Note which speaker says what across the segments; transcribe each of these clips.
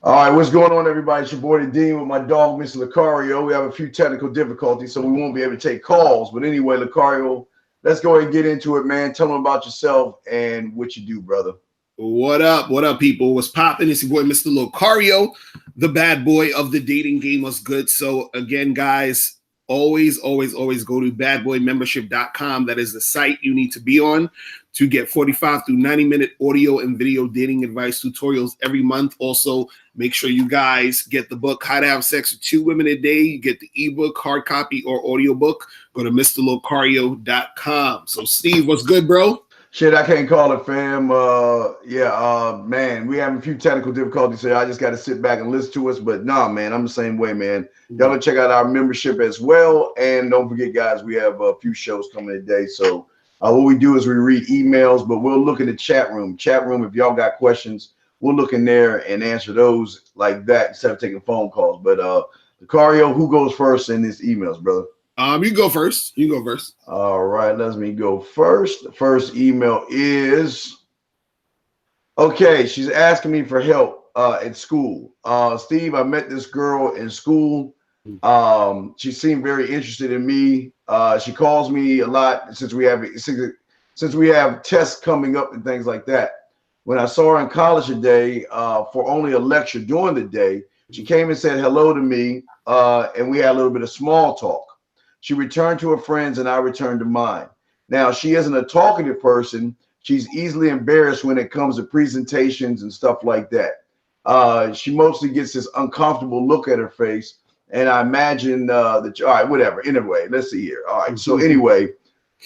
Speaker 1: All right, what's going on, everybody? It's your boy the Dean with my dog, Mr. Lucario. We have a few technical difficulties, so we won't be able to take calls. But anyway, Lucario, let's go ahead and get into it, man. Tell them about yourself and what you do, brother.
Speaker 2: What up? What up, people? What's popping? It's your boy, Mr. Locario, the bad boy of the dating game. Was good. So again, guys, always go to badboymembership.com. That is the site you need to be on to get 45 through 90-minute audio and video dating advice tutorials every month. Also, make sure you guys get the book, How to Have Sex with Two Women a Day. You get the ebook, hard copy, or audiobook. Go to mrlocario.com. So, Steve, what's good, bro?
Speaker 1: Shit, I can't call it, fam. Man, we having a few technical difficulties here. I just got to sit back and listen to us. But nah, man, I'm the same way, man. Y'all can check out our membership as well. And don't forget, guys, we have a few shows coming today. So what we do is we read emails, but we'll look in the chat room. If y'all got questions, we'll look in there and answer those like that instead of taking phone calls. But Lucario, who goes first in these emails, brother?
Speaker 2: You go first.
Speaker 1: All right, let me go first. The first email is okay. She's asking me for help at school. Steve, I met this girl in school. She seemed very interested in me. She calls me a lot since we have tests coming up and things like that. When I saw her in college today for only a lecture during the day, she came and said hello to me, and we had a little bit of small talk. She returned to her friends and I returned to mine. Now, she isn't a talkative person. She's easily embarrassed when it comes to presentations and stuff like that. She mostly gets this uncomfortable look at her face. And I imagine that, all right, whatever. Anyway, let's see here. All right. So anyway,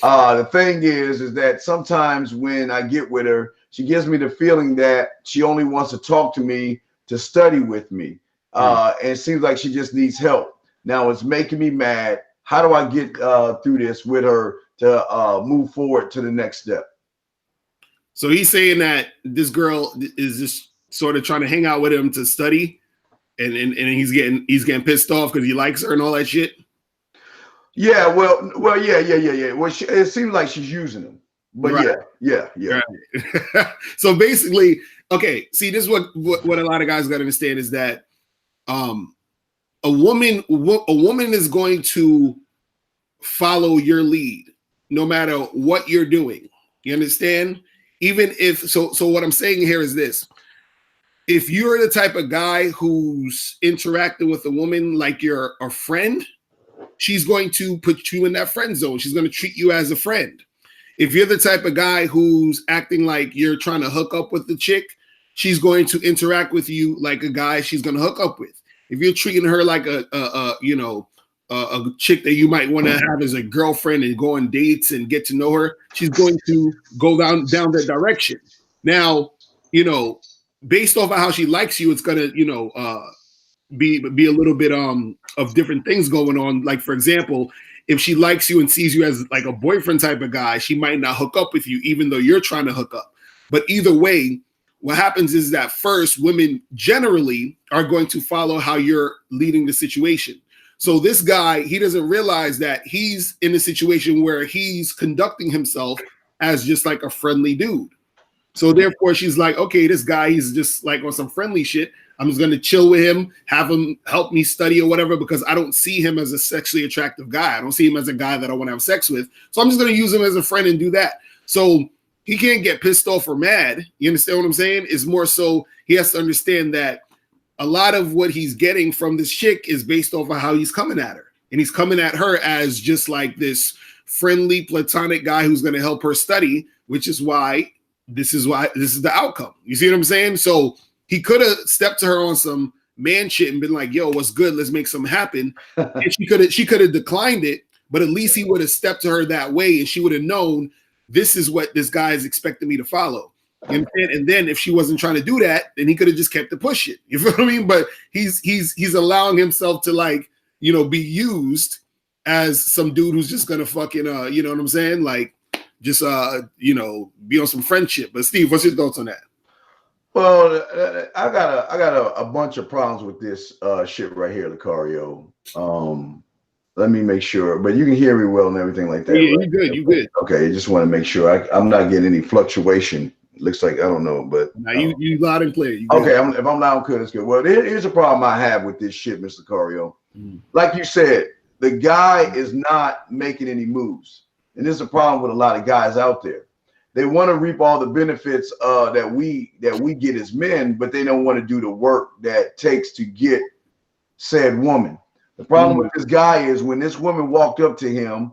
Speaker 1: the thing is that sometimes when I get with her, she gives me the feeling that she only wants to talk to me to study with me. And it seems like she just needs help. Now, it's making me mad. How do I get through this with her to move forward to the next step?
Speaker 2: So he's saying that this girl is just sort of trying to hang out with him to study, and he's getting pissed off because he likes her and all that shit.
Speaker 1: Yeah, well, yeah. Well, it seems like she's using him, but right. yeah.
Speaker 2: Right. So basically, okay. See, this is what a lot of guys got to understand is that a woman is going to follow your lead no matter what you're doing. You understand? Even if so what I'm saying here is this. If you're the type of guy who's interacting with a woman like you're a friend, she's going to put you in that friend zone. She's going to treat you as a friend. If you're the type of guy who's acting like you're trying to hook up with the chick, she's going to interact with you like a guy she's going to hook up with. If you're treating her like a chick that you might want to have as a girlfriend and go on dates and get to know her, she's going to go down that direction. Now, based off of how she likes you, it's gonna, be a little bit of different things going on. Like, for example, if she likes you and sees you as like a boyfriend type of guy, she might not hook up with you, even though you're trying to hook up. But either way, what happens is that first, women generally are going to follow how you're leading the situation. So this guy, he doesn't realize that he's in a situation where he's conducting himself as just like a friendly dude. So therefore, she's like, okay, this guy, he's just like on some friendly shit. I'm just going to chill with him, have him help me study or whatever, because I don't see him as a sexually attractive guy. I don't see him as a guy that I want to have sex with. So I'm just going to use him as a friend and do that. So he can't get pissed off or mad. You understand what I'm saying? It's more so he has to understand that a lot of what he's getting from this chick is based off of how he's coming at her. And he's coming at her as just like this friendly, platonic guy who's going to help her study, which is why this is the outcome. You see what I'm saying? So he could have stepped to her on some man shit and been like, yo, what's good? Let's make something happen. And she could have declined it, but at least he would have stepped to her that way and she would have known this is what this guy is expecting me to follow. And then if she wasn't trying to do that, then he could have just kept it pushing. You feel what I mean? But he's allowing himself to, like, be used as some dude who's just gonna fucking you know what I'm saying? Like, just be on some friendship. But Steve, what's your thoughts on that?
Speaker 1: Well, I got a bunch of problems with this shit right here, Lucario. Let me make sure, but you can hear me well and everything like that.
Speaker 2: Yeah,
Speaker 1: right?
Speaker 2: You good.
Speaker 1: Okay, I just want to make sure I'm not getting any fluctuation looks like I don't know, but
Speaker 2: now you loud and clear. You
Speaker 1: okay. If I'm loud and clear, that's good. Well, here's a problem I have with this shit, Mr. Cario. Like you said, the guy is not making any moves, and this is a problem with a lot of guys out there. They want to reap all the benefits that we get as men, but they don't want to do the work that takes to get said woman. The problem with this guy is when this woman walked up to him,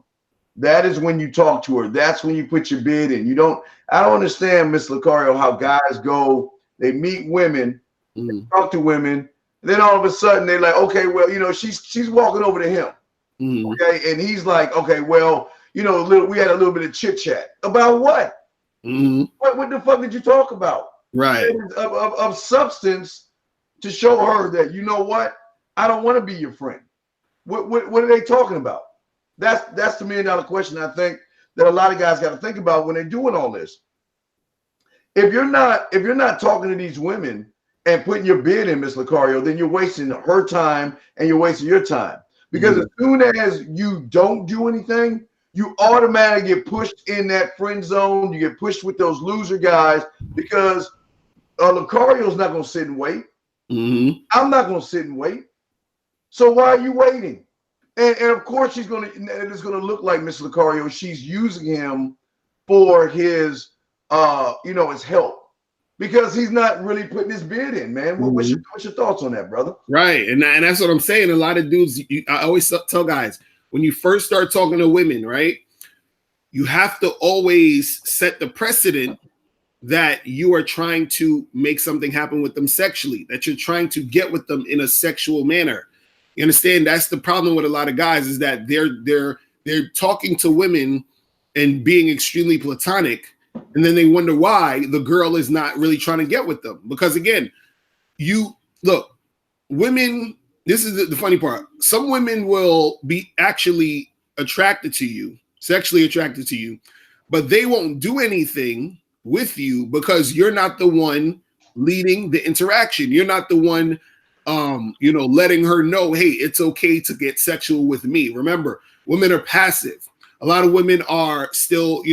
Speaker 1: that is when you talk to her. That's when you put your bid in. I don't understand, Miss Lucario, how guys go, they meet women, they talk to women, and then all of a sudden they're like, okay, well, she's walking over to him. Okay, and he's like, okay, well, we had a little bit of chit chat about what? What the fuck did you talk about?
Speaker 2: Right.
Speaker 1: Of substance to show her that, you know what? I don't want to be your friend. What are they talking about? That's the $1 million question I think that a lot of guys got to think about when they're doing all this. If you're not talking to these women and putting your bid in, Miss Lucario, then you're wasting her time and you're wasting your time. Because as soon as you don't do anything, you automatically get pushed in that friend zone. You get pushed with those loser guys because Lucario's not going to sit and wait. I'm not going to sit and wait. So why are you waiting? And of course it's going to look like Miss Lucario. She's using him for his his help because he's not really putting his bid in, man. What's your thoughts on that, brother?
Speaker 2: Right, and that's what I'm saying. A lot of dudes, I always tell guys, when you first start talking to women, right, you have to always set the precedent that you are trying to make something happen with them sexually, that you're trying to get with them in a sexual manner. You understand? That's the problem with a lot of guys is that they're talking to women and being extremely platonic, and then they wonder why the girl is not really trying to get with them. Because again, women, this is the funny part. Some women will be actually attracted to you, sexually attracted to you, but they won't do anything with you because you're not the one leading the interaction. You're not the one letting her know, hey, it's okay to get sexual with me. Remember, women are passive. A lot of women are still,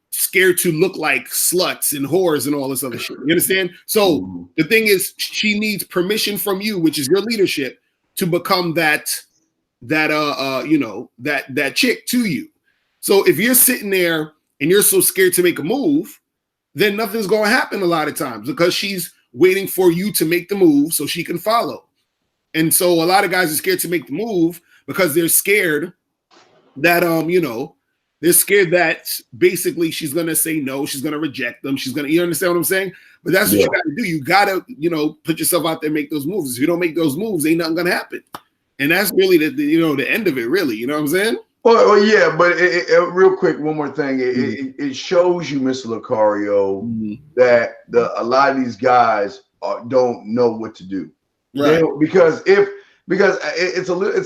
Speaker 2: scared to look like sluts and whores and all this other shit. You understand? So the thing is, she needs permission from you, which is your leadership, to become that chick to you. So if you're sitting there and you're so scared to make a move, then nothing's going to happen a lot of times because she's waiting for you to make the move so she can follow. And so a lot of guys are scared to make the move because they're scared that, they're scared that basically she's going to say no, she's going to reject them. You understand what I'm saying? But that's what you got to do. You got to, put yourself out there and make those moves. If you don't make those moves, ain't nothing going to happen. And that's really the end of it, really. You know what I'm saying?
Speaker 1: Well, yeah, but real quick, one more thing. It shows you, Mr. Lucario, that a lot of these guys don't know what to do. Right. Because it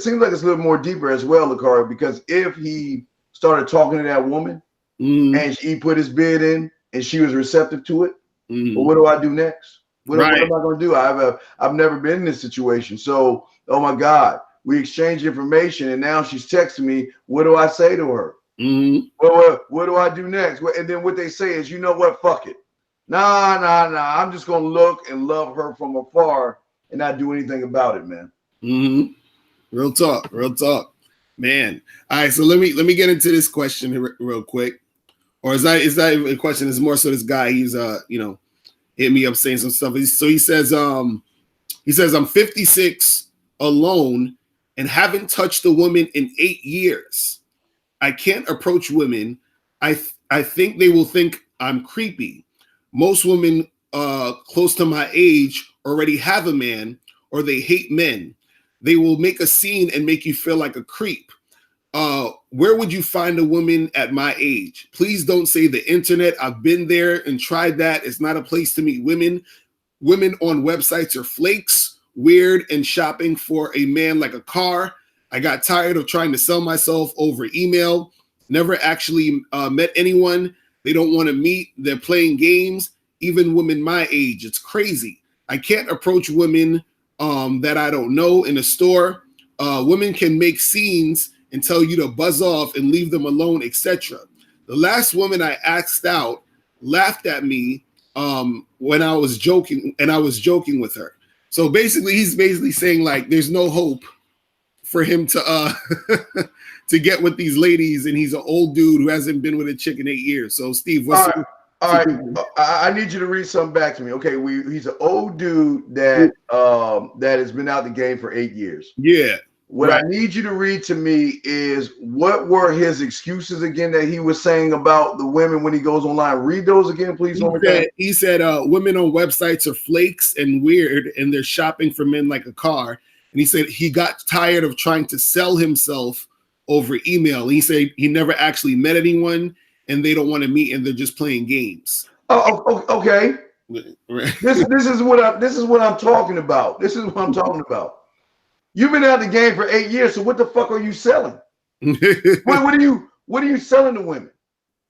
Speaker 1: seems like it's a little more deeper as well, Lucario, because if he started talking to that woman and he put his bid in and she was receptive to it, well, what do I do next? What am I going to do? I've never been in this situation. So, oh my God. We exchange information, and now she's texting me. What do I say to her? Well, what do I do next? And then what they say is, you know what? Fuck it. Nah. I'm just gonna look and love her from afar and not do anything about it, man.
Speaker 2: Real talk, man. All right, so let me get into this question real quick. Or is that a question? It's more so this guy. He's hit me up saying some stuff. So he says I'm 56, alone, and haven't touched a woman in 8 years. I can't approach women. I think they will think I'm creepy. Most women close to my age already have a man, or they hate men. They will make a scene and make you feel like a creep. Where would you find a woman at my age? Please don't say the internet. I've been there and tried that. It's not a place to meet women. Women on websites are flakes, weird, and shopping for a man like a car. I got tired of trying to sell myself over email. Never actually met anyone. They don't want to meet. They're playing games. Even women my age. It's crazy. I can't approach women that I don't know in a store. Women can make scenes and tell you to buzz off and leave them alone, etc. The last woman I asked out, laughed at me when I was joking, and I was joking with her. So basically, he's basically saying like, there's no hope for him to to get with these ladies, and he's an old dude who hasn't been with a chick in 8 years. So Steve, what's
Speaker 1: all right. I need you to read something back to me. Okay, he's an old dude that that has been out the game for 8 years.
Speaker 2: Yeah.
Speaker 1: What I need you to read to me is, what were his excuses again that he was saying about the women when he goes online? Read those again, please.
Speaker 2: He said women on websites are flakes and weird, and they're shopping for men like a car. And he said he got tired of trying to sell himself over email. And he said he never actually met anyone, and they don't want to meet, and they're just playing games.
Speaker 1: Oh, okay. This is what I'm talking about. This is what I'm talking about. You've been out the game for 8 years, so what the fuck are you selling? what are you selling to women?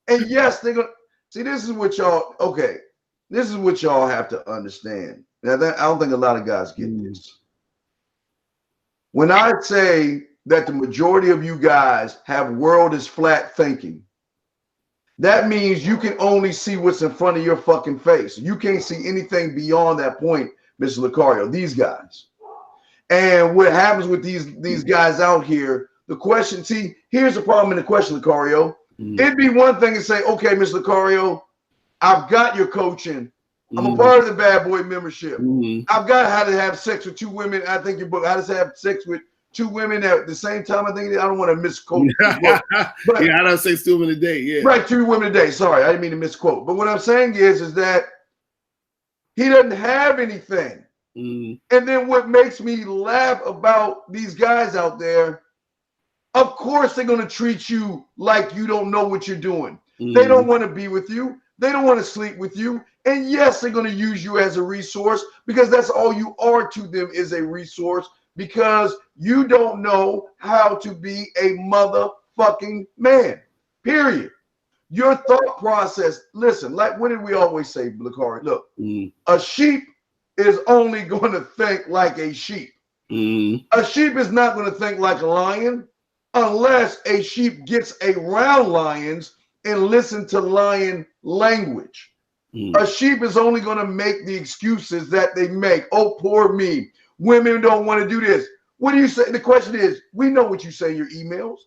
Speaker 1: And yes, they're gonna see. This is what y'all. Okay, this is what y'all have to understand. Now, I don't think a lot of guys get this. When I say that the majority of you guys have world is flat thinking, that means you can only see what's in front of your fucking face. You can't see anything beyond that point, Mr. Lucario. These guys. And what happens with these guys out here, the question, see, here's the problem in the question, Lucario. It'd be one thing to say, okay, Mr. Lucario, I've got your coaching. I'm a part of the Bad Boy membership. I've got how to have sex with 2 women. I think your book, how to have sex with 2 women at the same time. I think I don't want to misquote.
Speaker 2: But yeah, I don't say 2 women a day. Yeah,
Speaker 1: right, 2 women a day. Sorry, I didn't mean to misquote. But what I'm saying is that he doesn't have anything. And then what makes me laugh about these guys out there, of course they're going to treat you like you don't know what you're doing. They don't want to be with you. They don't want to sleep with you. And yes, they're going to use you as a resource, because that's all you are to them, is a resource, because you don't know how to be a motherfucking man, period. Your thought process, listen, like what did we always say, Blakari? Look, a sheep is only going to think like a sheep. A sheep is not going to think like a lion unless a sheep gets around lions and listen to lion language. A sheep is only going to make the excuses that they make. Oh, poor me. Women don't want to do this. What do you say? The question is, we know what you say in your emails,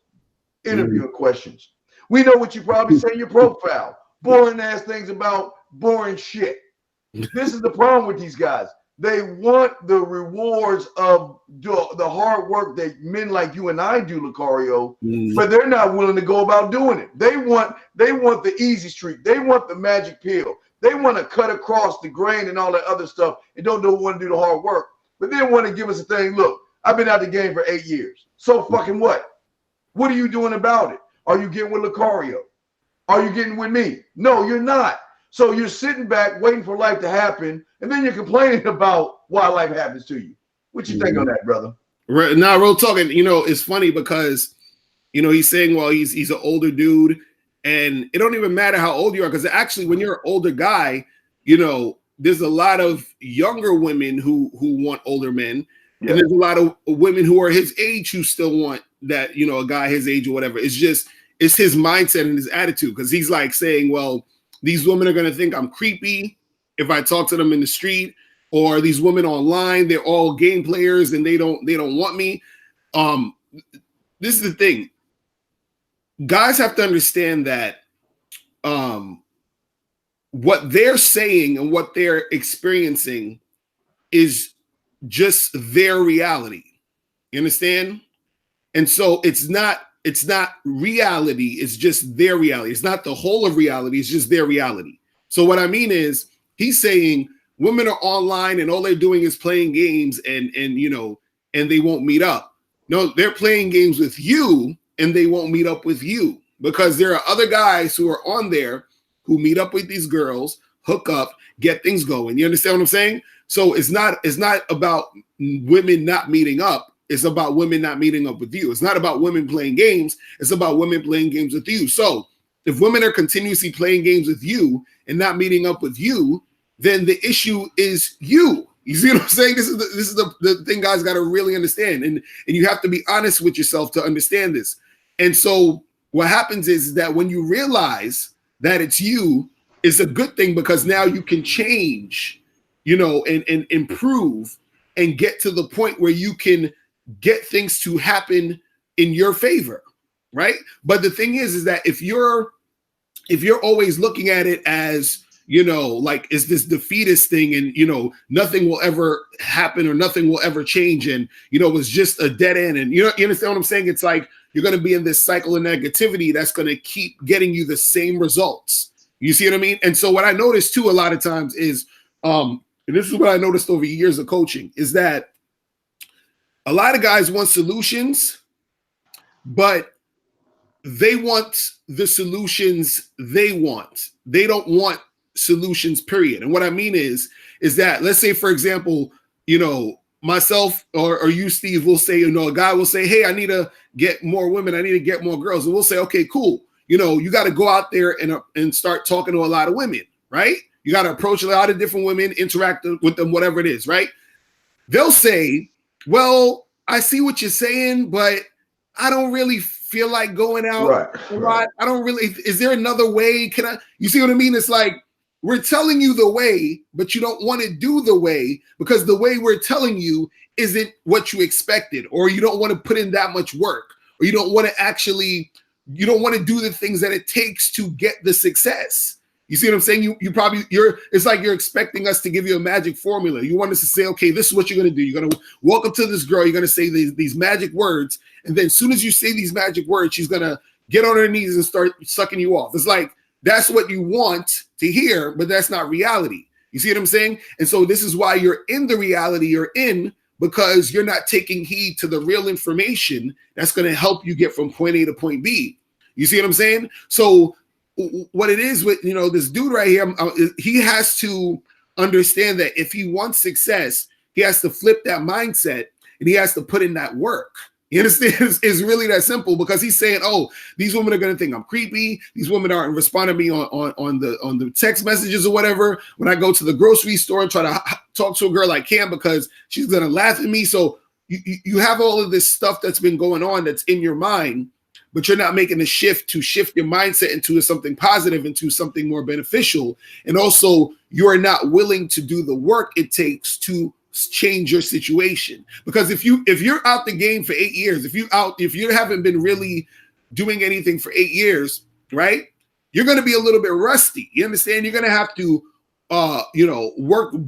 Speaker 1: interviewing questions. We know what you probably say in your profile. Boring ass things about boring shit. This is the problem with these guys. They want the rewards of the hard work that men like you and I do, Lucario, but they're not willing to go about doing it. They want the easy streak. They want the magic pill. They want to cut across the grain and all that other stuff and don't want to do the hard work. But they want to give us a thing. Look, I've been out the game for 8 years. So fucking what? What are you doing about it? Are you getting with Lucario? Are you getting with me? No, you're not. So you're sitting back waiting for life to happen, and then you're complaining about why life happens to you. What you think on that, brother?
Speaker 2: Now, real talking, it's funny because, he's saying, well, he's an older dude, and it don't even matter how old you are, because actually when you're an older guy, there's a lot of younger women who want older men, and there's a lot of women who are his age who still want that, a guy his age or whatever. It's his mindset and his attitude, because he's like saying, well, these women are going to think I'm creepy if I talk to them in the street, or these women online, they're all game players and they don't want me. This is the thing. Guys have to understand that what they're saying and what they're experiencing is just their reality. You understand? And so it's not reality, it's just their reality. It's not the whole of reality, it's just their reality. So what I mean is, he's saying women are online and all they're doing is playing games and they won't meet up. No, they're playing games with you and they won't meet up with you, because there are other guys who are on there who meet up with these girls, hook up, get things going. You understand what I'm saying? So it's not about women not meeting up. It's about women not meeting up with you. It's not about women playing games. It's about women playing games with you. So if women are continuously playing games with you and not meeting up with you, then the issue is you. You see what I'm saying? This is the thing guys got to really understand. And you have to be honest with yourself to understand this. And so what happens is that when you realize that it's you, it's a good thing because now you can change, and improve and get to the point where you can get things to happen in your favor, right? But the thing is that if you're always looking at it as, like it's this defeatist thing, and nothing will ever happen or nothing will ever change, and it's just a dead end, and you understand what I'm saying? It's like you're going to be in this cycle of negativity that's going to keep getting you the same results. You see what I mean? And so what I noticed too a lot of times is, and this is what I noticed over years of coaching, is that a lot of guys want solutions, but they want the solutions they want. They don't want solutions, period. And what I mean is that, let's say, for example, myself or you, Steve, will say, a guy will say, hey, I need to get more women. I need to get more girls. And we'll say, okay, cool. You got to go out there and start talking to a lot of women, right? You got to approach a lot of different women, interact with them, whatever it is, right? They'll say, well, I see what you're saying, but I don't really feel like going out a lot. I don't really, is there another way? You see what I mean? It's like, we're telling you the way, but you don't want to do the way because the way we're telling you isn't what you expected, or you don't want to put in that much work, or you don't want to do the things that it takes to get the success. You see what I'm saying? It's like you're expecting us to give you a magic formula. You want us to say, okay, this is what you're going to do. You're going to walk up to this girl. You're going to say these magic words. And then as soon as you say these magic words, she's going to get on her knees and start sucking you off. It's like, that's what you want to hear, but that's not reality. You see what I'm saying? And so this is why you're in the reality you're in, because you're not taking heed to the real information that's going to help you get from point A to point B. You see what I'm saying? So what it is with, this dude right here, he has to understand that if he wants success, he has to flip that mindset and he has to put in that work. You understand? It's really that simple, because he's saying, oh, these women are going to think I'm creepy. These women aren't responding to me on the text messages or whatever. When I go to the grocery store and try to talk to a girl I can, because she's going to laugh at me. So you have all of this stuff that's been going on that's in your mind, but you're not making a shift to shift your mindset into something positive, into something more beneficial. And also, you're not willing to do the work it takes to change your situation. Because if you're out the game for 8 years, if you haven't been really doing anything for 8 years, right, you're going to be a little bit rusty. You understand? You're going to have to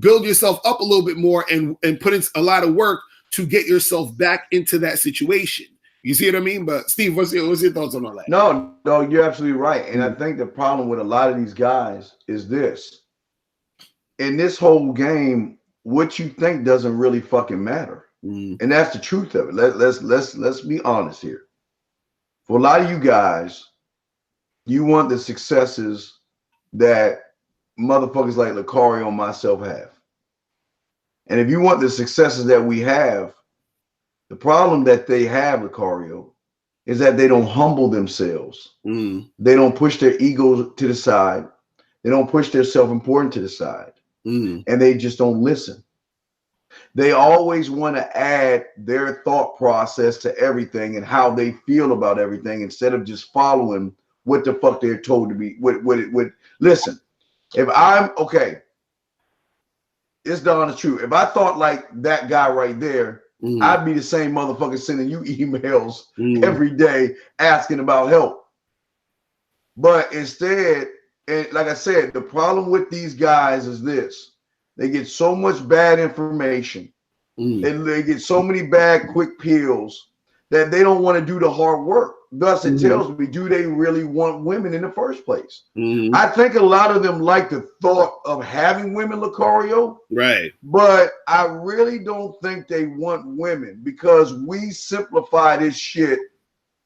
Speaker 2: build yourself up a little bit more and put in a lot of work to get yourself back into that situation. You see what I mean? But Steve, what's your thoughts on all that?
Speaker 1: No, you're absolutely right. And I think the problem with a lot of these guys is this. In this whole game, what you think doesn't really fucking matter. And that's the truth of it. Let's be honest here. For a lot of you guys, you want the successes that motherfuckers like Lucario and myself have. And if you want the successes that we have, the problem that they have, Lucario, is that they don't humble themselves. They don't push their egos to the side. They don't push their self-importance to the side. And they just don't listen. They always want to add their thought process to everything and how they feel about everything, instead of just following what the fuck they're told to be. Listen, if I'm okay, it's darn true. If I thought like that guy right there, I'd be the same motherfucker sending you emails every day asking about help. But instead, and like I said, the problem with these guys is this. They get so much bad information and they get so many bad quick pills that they don't want to do the hard work. Thus, it tells me, do they really want women in the first place? I think a lot of them like the thought of having women, Lucario.
Speaker 2: Right.
Speaker 1: But I really don't think they want women, because we simplify this shit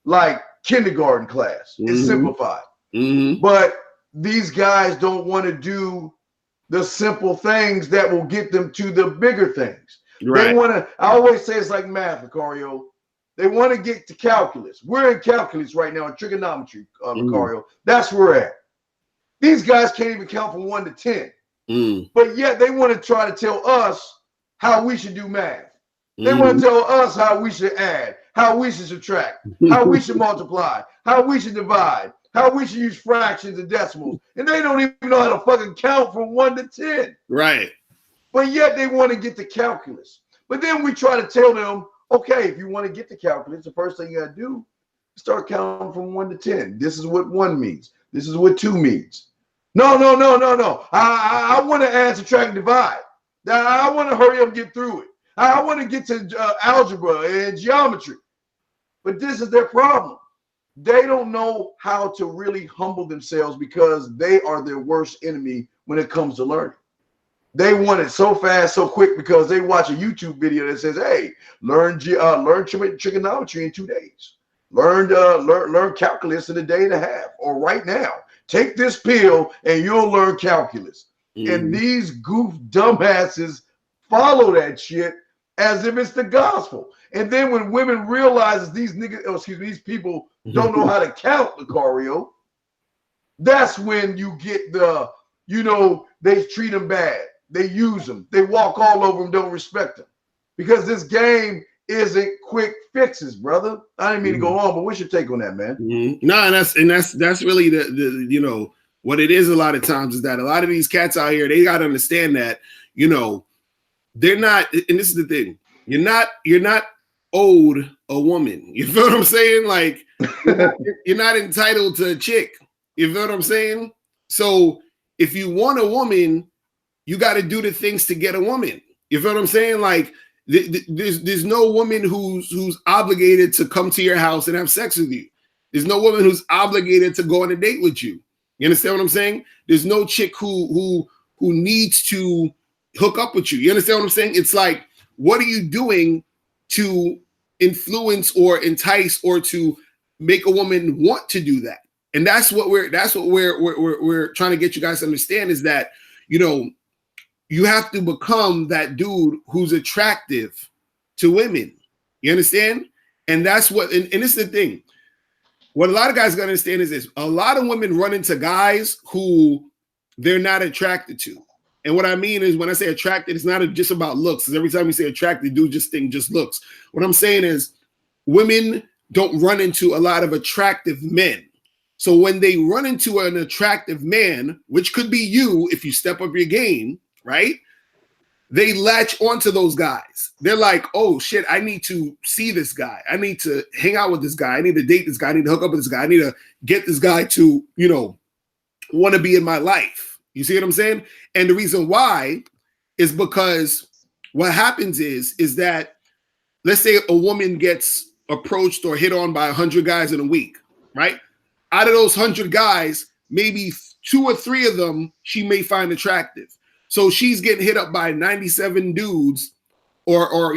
Speaker 1: like kindergarten class. It's simplified. But these guys don't want to do the simple things that will get them to the bigger things. Right. They want to, I always say it's like math, Lucario. They want to get to calculus. We're in calculus right now, in trigonometry, Lucario. That's where we're at. These guys can't even count from 1 to 10. But yet they want to try to tell us how we should do math. They want to tell us how we should add, how we should subtract, how we should multiply, how we should divide. how we should use fractions and decimals, and they don't even know how to fucking count from 1 to 10.
Speaker 2: Right.
Speaker 1: But yet they want to get the calculus. But then we try to tell them, okay, if you want to get the calculus, the first thing you got to do is start counting from 1 to 10. This is what 1 means. This is what 2 means. No. I want to add, subtract, and divide. I want to hurry up and get through it. I want to get to algebra and geometry. But this is their problem. They don't know how to really humble themselves because they are their worst enemy when it comes to learning. They want it so fast, so quick because they watch a YouTube video that says, "Hey, learn trigonometry in 2 days. Learn calculus in a day and a half, or right now. Take this pill and you'll learn calculus." And these goof dumbasses follow that shit as if it's the gospel. And then when women realizes these people don't know how to count, Lucario, that's when you get the, they treat them bad. They use them. They walk all over them, don't respect them. Because this game isn't quick fixes, brother. I didn't mean to go on, but what's your take on that, man?
Speaker 2: No, and that's really the what it is a lot of times is that a lot of these cats out here, they got to understand that, they're not, and this is the thing, you're not owed a woman. You feel what I'm saying? Like, you're not entitled to a chick. You feel what I'm saying? So if you want a woman, you got to do the things to get a woman. You feel what I'm saying? Like, there's no woman who's obligated to come to your house and have sex with you. There's no woman who's obligated to go on a date with you. You understand what I'm saying? There's no chick who needs to hook up with you. You understand what I'm saying? It's like, what are you doing to influence or entice or to make a woman want to do that? And that's what we're trying to get you guys to understand is that, you have to become that dude who's attractive to women. You understand? And that's what, and this is the thing. What a lot of guys got to understand is this. A lot of women run into guys who they're not attracted to. And what I mean is when I say attracted, it's not just about looks. Because every time we say attracted, dude just think just looks. What I'm saying is women don't run into a lot of attractive men. So when they run into an attractive man, which could be you if you step up your game, right? They latch onto those guys. They're like, oh shit, I need to see this guy. I need to hang out with this guy. I need to date this guy. I need to hook up with this guy. I need to get this guy to, want to be in my life. You see what I'm saying? And the reason why is because what happens is that, let's say a woman gets approached or hit on by 100 guys in a week, right? Out of those 100 guys, maybe 2 or 3 of them she may find attractive. So she's getting hit up by 97 dudes or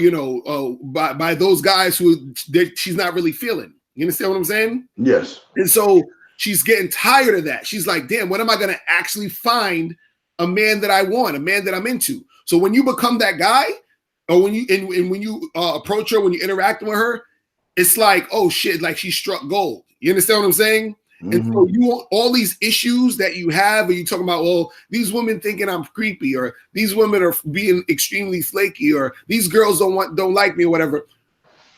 Speaker 2: by those guys who she's not really feeling. You understand what I'm saying?
Speaker 1: Yes.
Speaker 2: And so she's getting tired of that. She's like, damn, when am I going to actually find a man that I want, a man that I'm into? So when you become that guy, or when you approach her, when you interact with her, it's like, oh shit, like she struck gold. You understand what I'm saying? And so you want all these issues that you have, and you talking about, well, these women thinking I'm creepy, or these women are being extremely flaky, or these girls don't like me, or whatever.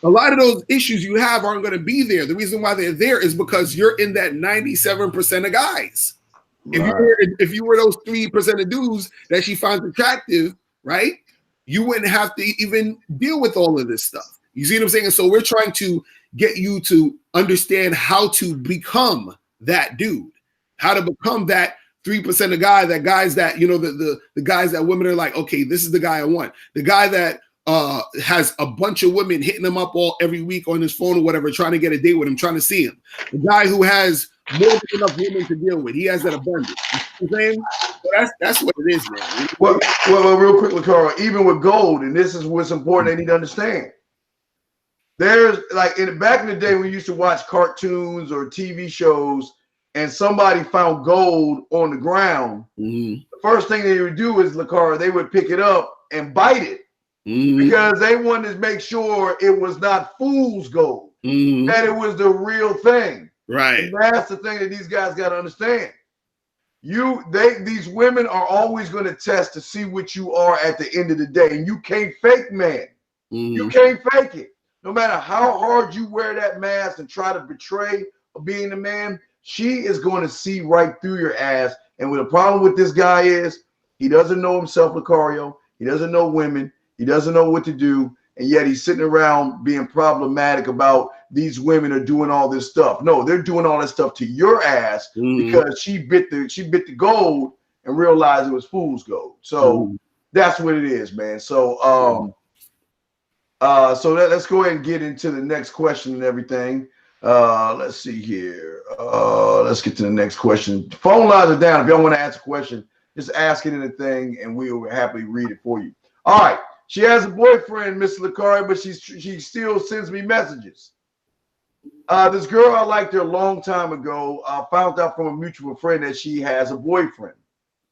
Speaker 2: A lot of those issues you have aren't going to be there. The reason why they're there is because you're in that 97% of guys. Right. If you were those 3% of dudes that she finds attractive, right, you wouldn't have to even deal with all of this stuff. You see what I'm saying? And so we're trying to get you to understand how to become that dude, how to become that 3% of guys that, the guys that women are like, okay, this is the guy I want. The guy that has a bunch of women hitting him up every week on his phone or whatever, trying to get a date with him, trying to see him. The guy who has more than enough women to deal with. He has that abundance. You know what I'm saying? So that's what it is, man.
Speaker 1: Well, real quickly, Carl, even with gold, and this is what's important they need to understand. There's like back in the day when we used to watch cartoons or TV shows and somebody found gold on the ground, the first thing they would do is, Lacara, they would pick it up and bite it because they wanted to make sure it was not fool's gold, that it was the real thing.
Speaker 2: Right.
Speaker 1: And that's the thing that these guys got to understand. These women are always going to test to see what you are at the end of the day. And you can't fake, man. You can't fake it. No matter how hard you wear that mask and try to betray being a man, she is going to see right through your ass. And what the problem with this guy is, he doesn't know himself, Lucario. He doesn't know women. He doesn't know what to do. And yet he's sitting around being problematic about these women are doing all this stuff. No, they're doing all that stuff to your ass because she bit the gold and realized it was fool's gold. So that's what it is, man. So let's go ahead and get into the next question and everything. Let's see here. Let's get to the next question. Phone lines are down. If y'all want to ask a question, just ask it in the thing, and we will happily read it for you. All right. She has a boyfriend, Mr. Lucari, but she still sends me messages. This girl, I liked her a long time ago. Found out from a mutual friend that she has a boyfriend.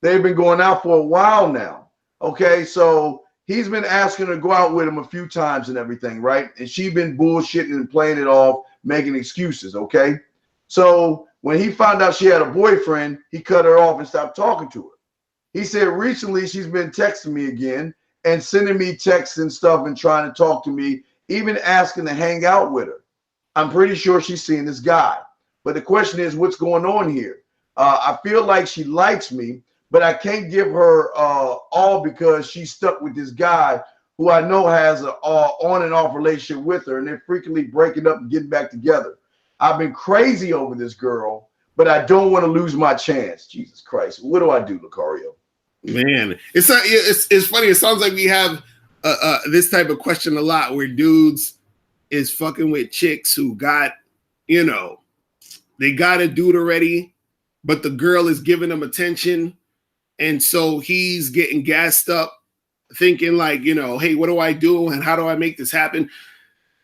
Speaker 1: They've been going out for a while now. Okay, so he's been asking her to go out with him a few times and everything, right? And she's been bullshitting and playing it off, making excuses, okay? So when he found out she had a boyfriend, he cut her off and stopped talking to her. He said recently she's been texting me again and sending me texts and stuff and trying to talk to me, even asking to hang out with her. I'm pretty sure she's seen this guy. But the question is, what's going on here? I feel like she likes me, but I can't give her all because she's stuck with this guy who I know has an on and off relationship with her, and they're frequently breaking up and getting back together. I've been crazy over this girl, but I don't want to lose my chance. Jesus Christ. What do I do, Lucario?
Speaker 2: Man, it's funny. It sounds like we have this type of question a lot where dudes is fucking with chicks who got, they got a dude already, but the girl is giving him attention. And so he's getting gassed up thinking like, hey, what do I do? And how do I make this happen?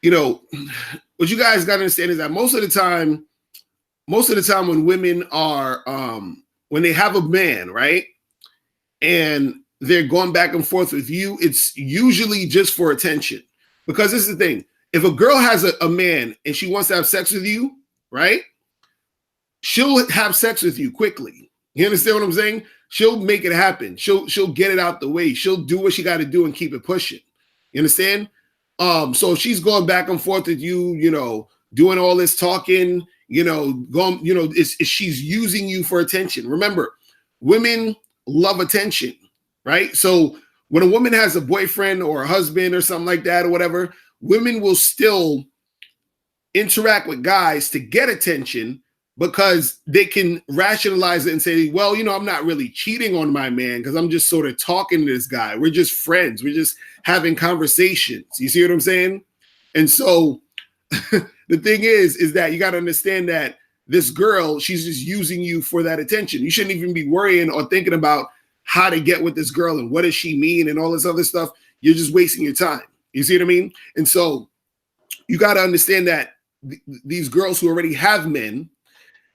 Speaker 2: What you guys got to understand is that most of the time when women are, when they have a man, right? And they're going back and forth with you, it's usually just for attention. Because this is the thing. If a girl has a man and she wants to have sex with you, right? She'll have sex with you quickly. You understand what I'm saying? She'll make it happen. She'll get it out the way. She'll do what she got to do and keep it pushing. You understand? So if she's going back and forth with you, doing all this talking, she's using you for attention. Remember, women love attention, right? So when a woman has a boyfriend or a husband or something like that or whatever, women will still interact with guys to get attention because they can rationalize it and say, well, I'm not really cheating on my man because I'm just sort of talking to this guy. We're just friends. We're just having conversations. You see what I'm saying? And so the thing is that you got to understand that this girl, she's just using you for that attention. You shouldn't even be worrying or thinking about how to get with this girl and what does she mean and all this other stuff. You're just wasting your time. You see what I mean? And so you got to understand that these girls who already have men,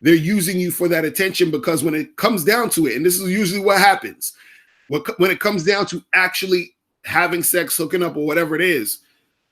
Speaker 2: they're using you for that attention because when it comes down to it, and this is usually what happens, when it comes down to actually having sex, hooking up or whatever it is,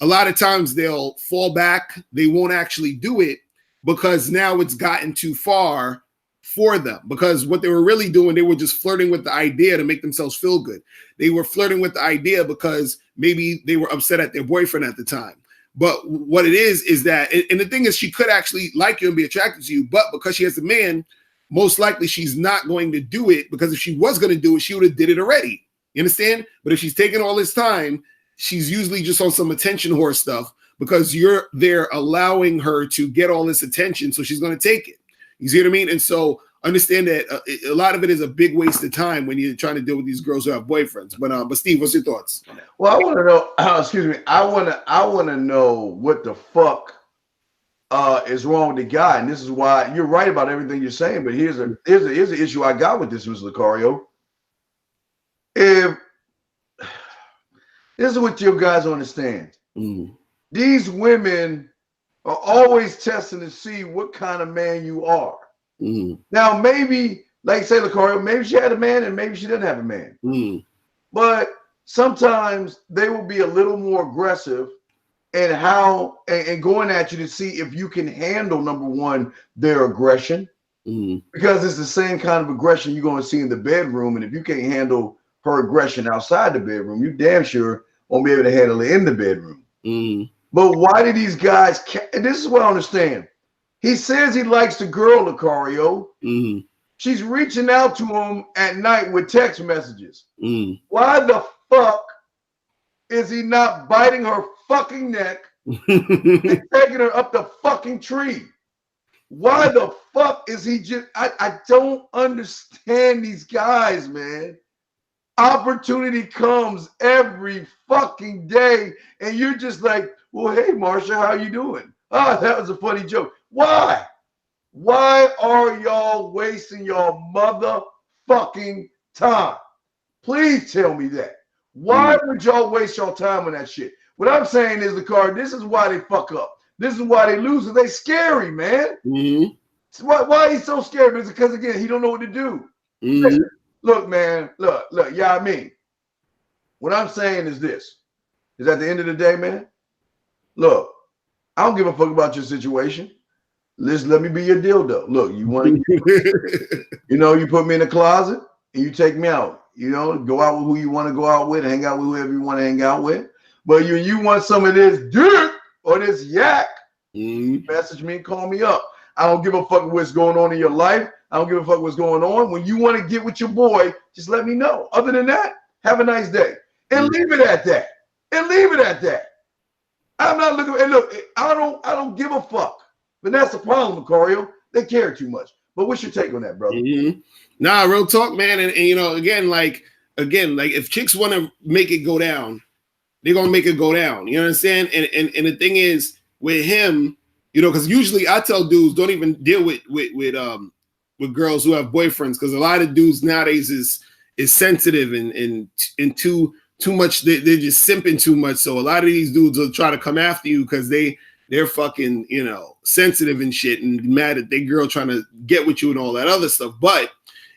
Speaker 2: a lot of times they'll fall back. They won't actually do it because now it's gotten too far for them. Because what they were really doing, they were just flirting with the idea to make themselves feel good. They were flirting with the idea because maybe they were upset at their boyfriend at the time. But what it is that, and the thing is, she could actually like you and be attracted to you, but because she has a man, most likely she's not going to do it because if she was going to do it, she would have did it already. You understand? But if she's taking all this time, she's usually just on some attention whore stuff because you're there allowing her to get all this attention. So she's going to take it. You see what I mean? And so understand that a lot of it is a big waste of time when you're trying to deal with these girls who have boyfriends. But Steve, what's your thoughts?
Speaker 1: Well, I want to know, excuse me. I want to know what the fuck is wrong with the guy. And this is why you're right about everything you're saying. But here's an issue I got with this, Mr. Lucario. If this is what you guys understand. These women are always testing to see what kind of man you are. Now, maybe, like say, Lucario, maybe she had a man and maybe she didn't have a man. But sometimes they will be a little more aggressive and going at you to see if you can handle, number one, their aggression. Because it's the same kind of aggression you're going to see in the bedroom. And if you can't handle her aggression outside the bedroom, you damn sure won't be able to handle it in the bedroom. But why do these guys, and this is what I understand. He says he likes the girl, Lucario.
Speaker 2: Mm-hmm.
Speaker 1: She's reaching out to him at night with text messages.
Speaker 2: Mm.
Speaker 1: Why the fuck is he not biting her fucking neck and taking her up the fucking tree? Why the fuck is he just? I don't understand these guys, man. Opportunity comes every fucking day, and you're just like, well, hey, Marsha, how you doing? Oh, that was a funny joke. Why? Why are y'all wasting your motherfucking time? Please tell me that. Why would y'all waste your time on that shit? What I'm saying is, the card, this is why they fuck up. This is why they lose. They scary, man.
Speaker 2: Mm-hmm.
Speaker 1: Why he's so scared? It's because, again, he don't know what to do.
Speaker 2: Mm-hmm.
Speaker 1: Listen, look, man, look, yeah, I mean, what I'm saying is this, is at the end of the day, man, look, I don't give a fuck about your situation. Listen, let me be your dildo. Look, you want to, you put me in the closet and you take me out. Go out with who you want to go out with, hang out with whoever you want to hang out with. But you want some of this dick or this yak, message me and call me up. I don't give a fuck what's going on in your life. I don't give a fuck what's going on. When you want to get with your boy, just let me know. Other than that, have a nice day. And leave it at that. I'm not looking, and look, I don't give a fuck. But that's the problem, Macario. They care too much. But what's your take on that, brother?
Speaker 2: Mm-hmm. Nah, real talk, man. And again, like if chicks want to make it go down, they're gonna make it go down. You know what I'm saying? And the thing is with him, because usually I tell dudes don't even deal with girls who have boyfriends, because a lot of dudes nowadays is sensitive and too much. They're just simping too much. So a lot of these dudes will try to come after you because they're fucking, sensitive and shit and mad at their girl trying to get with you and all that other stuff. But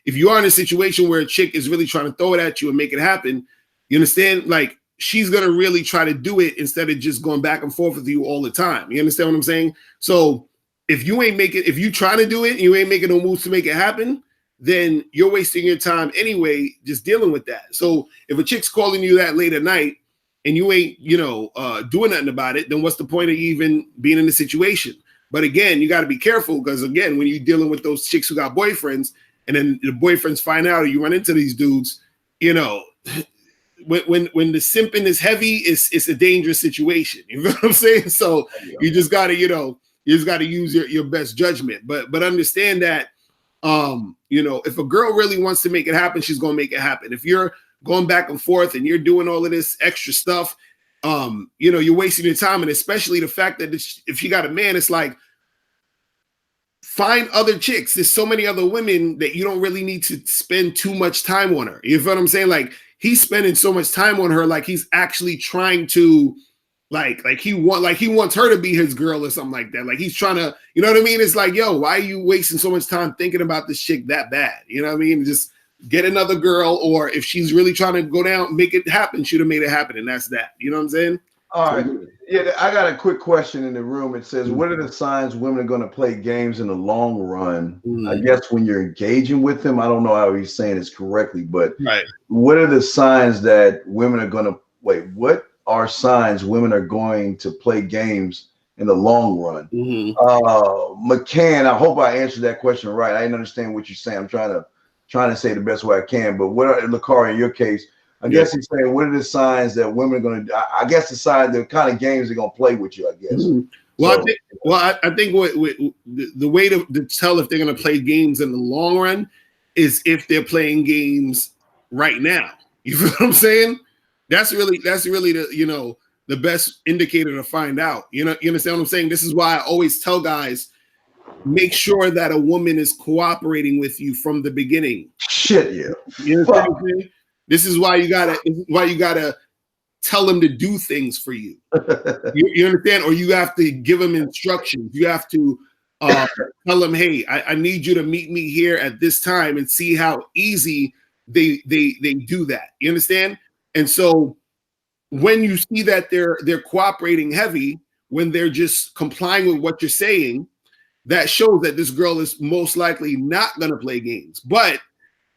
Speaker 2: if you are in a situation where a chick is really trying to throw it at you and make it happen, you understand? Like, she's going to really try to do it instead of just going back and forth with you all the time. You understand what I'm saying? So if you trying to do it and you ain't making no moves to make it happen, then you're wasting your time anyway, just dealing with that. So if a chick's calling you that late at night and you ain't, doing nothing about it, then what's the point of even being in the situation? But again, you got to be careful, because again, when you're dealing with those chicks who got boyfriends and then the boyfriends find out, or you run into these dudes, when the simping is heavy, it's a dangerous situation. You know what I'm saying? So you just got to, use your best judgment. But understand that, if a girl really wants to make it happen, she's going to make it happen. If you're going back and forth and you're doing all of this extra stuff, you're wasting your time. And especially the fact that if you got a man, it's like, find other chicks. There's so many other women that you don't really need to spend too much time on her. You feel what I'm saying? Like, he's spending so much time on her, like he's actually trying to, like he wants her to be his girl or something like that. Like, he's trying to, you know what I mean? It's like, yo, why are you wasting so much time thinking about this chick that bad? You know what I mean? Just get another girl, or if she's really trying to go down, make it happen, she'd have made it happen, and that's that. You know what I'm saying?
Speaker 1: All right. Yeah, I got a quick question in the room. It says, what are the signs women are going to play games in the long run? I guess when you're engaging with them, I don't know how he's saying this correctly, but what are the signs that women are going to what are signs women are going to play games in the long run? McCann, I hope I answered that question right. I didn't understand what you're saying. I'm trying to say the best way I can, but what are, Lakari, in your case, I guess he's saying, what are the signs that women are going to, I guess the kind of games they're going to play with you, I guess.
Speaker 2: Well, I think what the way to tell if they're going to play games in the long run is if they're playing games right now. You feel what I'm saying? That's really the, the best indicator to find out. You understand what I'm saying? This is why I always tell guys, make sure that a woman is cooperating with you from the beginning.
Speaker 1: Shit, yeah.
Speaker 2: You understand what I'm saying? This is why you gotta tell them to do things for you. You understand? Or you have to give them instructions. You have to tell them, hey, I need you to meet me here at this time, and see how easy they do that. You understand? And so when you see that they're cooperating heavy, when they're just complying with what you're saying, that shows that this girl is most likely not gonna play games. But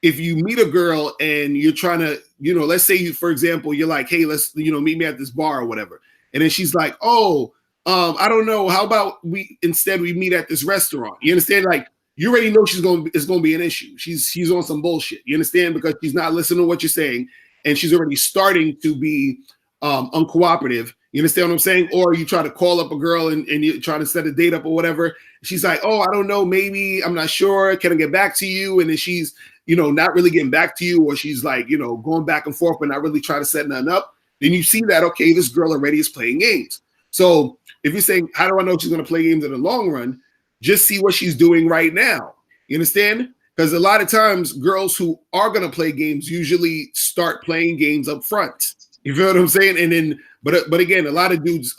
Speaker 2: if you meet a girl and you're trying to, let's say for example, you're like, hey, let's, meet me at this bar or whatever. And then she's like, oh, I don't know. How about we meet at this restaurant? You understand? Like you already know it's gonna be an issue. She's on some bullshit. You understand? Because she's not listening to what you're saying, and she's already starting to be uncooperative. You understand what I'm saying? Or you try to call up a girl and you try to set a date up or whatever. She's like, oh, I don't know, maybe, I'm not sure. Can I get back to you? And then she's, not really getting back to you, or she's like, going back and forth, but not really trying to set nothing up. Then you see that, okay, this girl already is playing games. So if you're saying, how do I know she's going to play games in the long run? Just see what she's doing right now. You understand? Because a lot of times girls who are going to play games usually start playing games up front. You feel what I'm saying? And then, but again, a lot of dudes,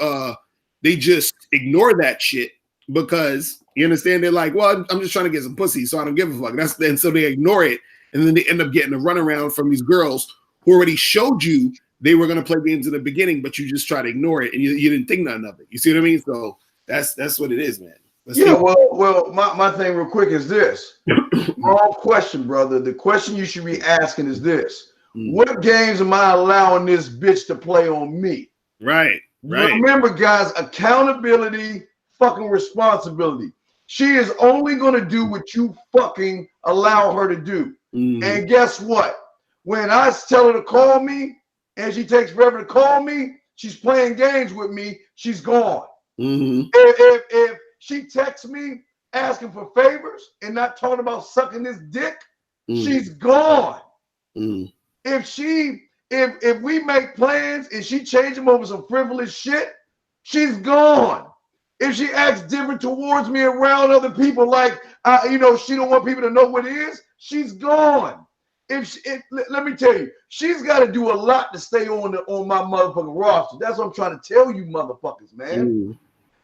Speaker 2: they just ignore that shit because you understand. They're like, well, I'm just trying to get some pussy, so I don't give a fuck. And so they ignore it, and then they end up getting a runaround from these girls who already showed you they were going to play games in the beginning, but you just try to ignore it and you didn't think nothing of it. You see what I mean? So that's what it is, man.
Speaker 1: Well, my thing real quick is this. Wrong question, brother. The question you should be asking is this. What games am I allowing this bitch to play on me?
Speaker 2: Right.
Speaker 1: Remember, guys, accountability, fucking responsibility. She is only going to do what you fucking allow her to do. And guess what? When I tell her to call me and she takes forever to call me, she's playing games with me. She's gone. If she texts me asking for favors and not talking about sucking this dick, she's gone. If we make plans and she change them over some frivolous shit, she's gone. If she acts different towards me around other people, like she don't want people to know what it is, she's gone. Let me tell you, she's got to do a lot to stay on my motherfucking roster. That's what I'm trying to tell you, motherfuckers, man.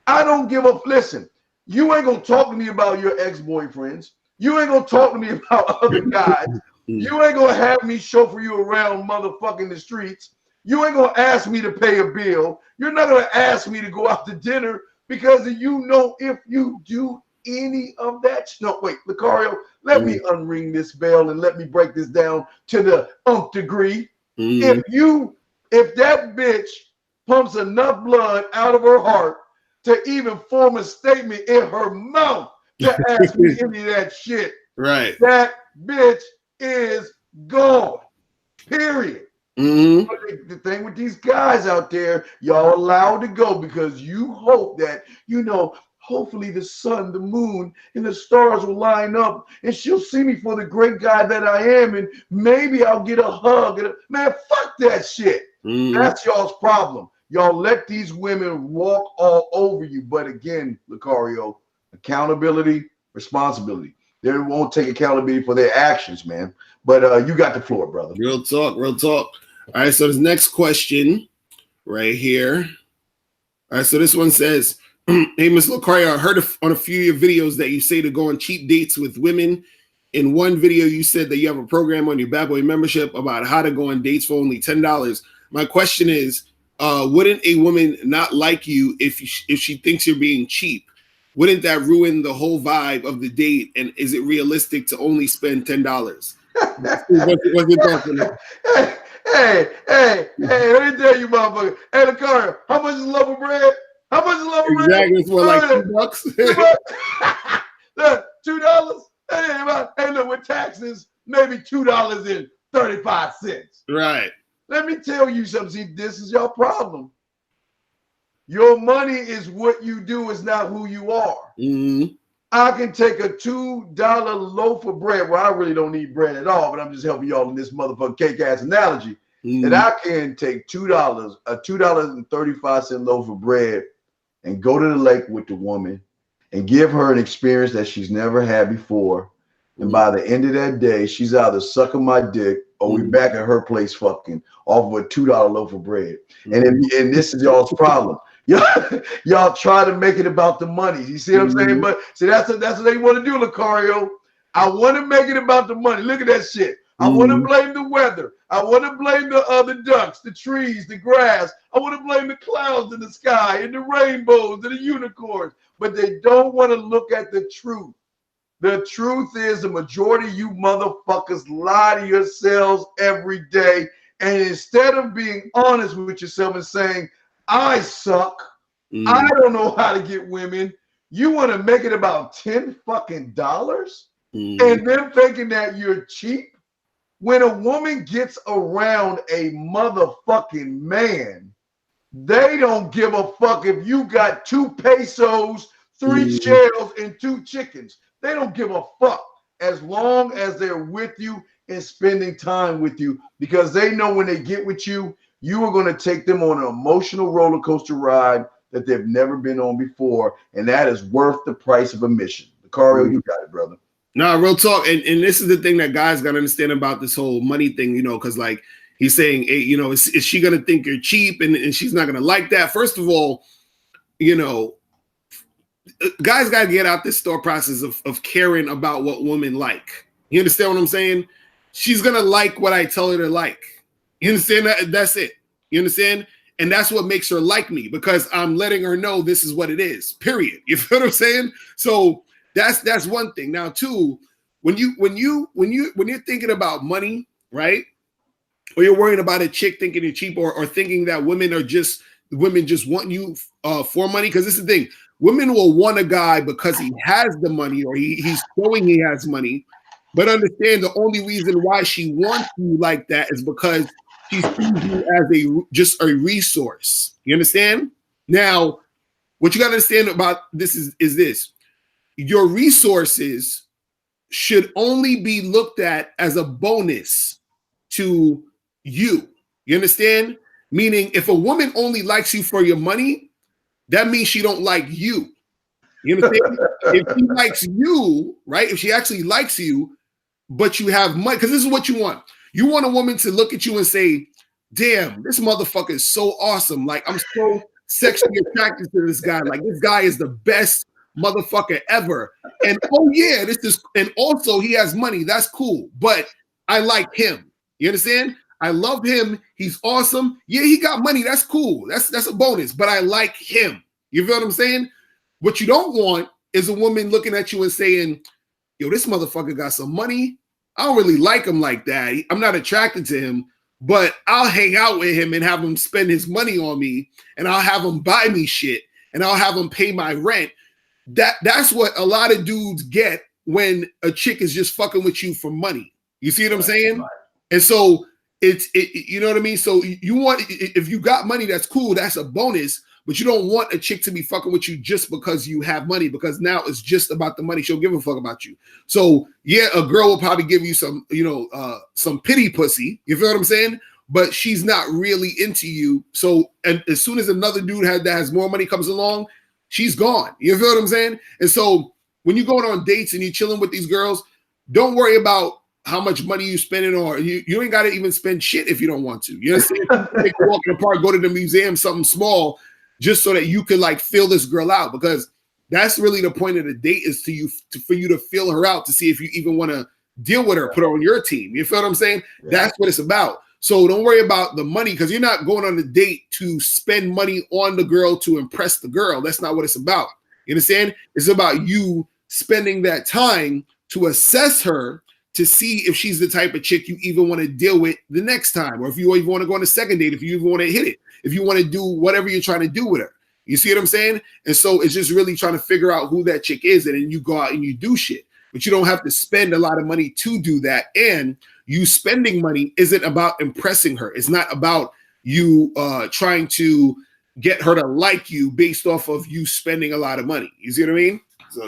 Speaker 1: I don't give a listen. You ain't gonna talk to me about your ex-boyfriends. You ain't gonna talk to me about other guys. You ain't gonna have me chauffeur you around motherfucking the streets. You ain't gonna ask me to pay a bill. You're not gonna ask me to go out to dinner because if you do any of that. No, wait, Lucario, let me unring this bell and let me break this down to the nth degree. If that bitch pumps enough blood out of her heart to even form a statement in her mouth to ask me any of that shit,
Speaker 2: right?
Speaker 1: That bitch is gone. Period. But the thing with these guys out there, y'all allowed to go because you hope that, hopefully the sun, the moon, and the stars will line up and she'll see me for the great guy that I am and maybe I'll get a hug. Man, fuck that shit. That's y'all's problem. Y'all let these women walk all over you. But again, Lucario, accountability, responsibility. They won't take accountability for their actions, man. But you got the floor, brother.
Speaker 2: Real talk. All right, so this next question right here. All right, so this one says, hey, Ms. Lucario, I heard on a few of your videos that you say to go on cheap dates with women. In one video, you said that you have a program on your Bad Boy membership about how to go on dates for only $10. My question is, wouldn't a woman not like you if she thinks you're being cheap? Wouldn't that ruin the whole vibe of the date? And is it realistic to only spend $10? What's your thoughts on that?
Speaker 1: Hey, let me tell you, motherfucker. Hey, Lucario, how much is a loaf of bread? How much is a loaf of bread?
Speaker 2: Exactly, it's for like
Speaker 1: $2. $2? Hey, look, with taxes, maybe $2.35.
Speaker 2: Right.
Speaker 1: Let me tell you something. See, this is your problem. Your money is what you do, is not who you are. I can take a $2 loaf of bread. Well, I really don't need bread at all, but I'm just helping y'all in this motherfucking cake ass analogy. And I can take $2, a $2.35 loaf of bread, and go to the lake with the woman and give her an experience that she's never had before. And by the end of that day, she's either sucking my dick or we back at her place fucking off of a $2 loaf of bread. And this is y'all's problem. Y'all try to make it about the money. You see what I'm saying? But see, that's what they want to do, Lucario. I want to make it about the money. Look at that shit. I want to blame the weather. I want to blame the ducks, the trees, the grass. I want to blame the clouds in the sky and the rainbows and the unicorns. But they don't want to look at the truth. The truth is the majority of you motherfuckers lie to yourselves every day. And instead of being honest with yourself and saying, I suck, I don't know how to get women. You want to make it about $10 fucking dollars, and then thinking that you're cheap. When a woman gets around a motherfucking man, they don't give a fuck if you got 2 pesos, 3 shells, and 2 chickens. They don't give a fuck as long as they're with you and spending time with you, because they know when they get with you, you are going to take them on an emotional roller coaster ride that they've never been on before, and that is worth the price of admission. Lucario, you got it, brother.
Speaker 2: No, real talk. And this is the thing that guys got to understand about this whole money thing, because like he's saying, hey, is she going to think you're cheap and she's not going to like that? First of all, guys got to get out this thought process of caring about what women like. You understand what I'm saying? She's going to like what I tell her to like. You understand that? That's it. You understand? And that's what makes her like me, because I'm letting her know this is what it is, period. You feel what I'm saying? So that's one thing. Now, two, when you're thinking about money, right? Or you're worrying about a chick thinking you're cheap, or thinking that women just want you for money. Because this is the thing. Women will want a guy because he has the money, or he's showing he has money. But understand, the only reason why she wants you like that is because she sees you as just a resource. You understand? Now, what you got to understand about this is this. Your resources should only be looked at as a bonus to you. You understand? Meaning, if a woman only likes you for your money, that means she don't like you. You understand? If she likes you, right? If she actually likes you, but you have money, because this is what you want. You want a woman to look at you and say, damn, this motherfucker is so awesome. Like, I'm so sexually attracted to this guy. Like, this guy is the best motherfucker ever. And oh yeah, and also he has money. That's cool. But I like him. You understand? I love him. He's awesome. Yeah, he got money. That's cool. That's a bonus. But I like him. You feel what I'm saying? What you don't want is a woman looking at you and saying, yo, this motherfucker got some money. I don't really like him like that. I'm not attracted to him, but I'll hang out with him and have him spend his money on me, and I'll have him buy me shit, and I'll have him pay my rent. That's what a lot of dudes get when a chick is just fucking with you for money. You see what I'm saying? Right. And so it's you know what I mean? So you want, if you got money, that's cool. That's a bonus. But you don't want a chick to be fucking with you just because you have money, because now it's just about the money. She'll give a fuck about you. So yeah, a girl will probably give you some, some pity pussy. You feel what I'm saying? But she's not really into you. So, and as soon as another dude that has more money comes along, she's gone. You feel what I'm saying? And so when you're going on dates and you're chilling with these girls, don't worry about how much money you spending, or you ain't got to even spend shit if you don't want to. You know what I'm saying? Take a walk in the park, go to the museum, something small, just so that you could like fill this girl out, because that's really the point of the date, is for you to fill her out, to see if you even want to deal with her, put her on your team. You feel what I'm saying? Yeah. That's what it's about. So don't worry about the money, because you're not going on the date to spend money on the girl to impress the girl. That's not what it's about. You understand? It's about you spending that time to assess her, to see if she's the type of chick you even want to deal with the next time, or if you even want to go on a second date, if you even want to hit it, if you want to do whatever you're trying to do with her. You see what I'm saying? And so it's just really trying to figure out who that chick is, and then you go out and you do shit. But you don't have to spend a lot of money to do that. And you spending money isn't about impressing her. It's not about you trying to get her to like you based off of you spending a lot of money. You see what I mean? So,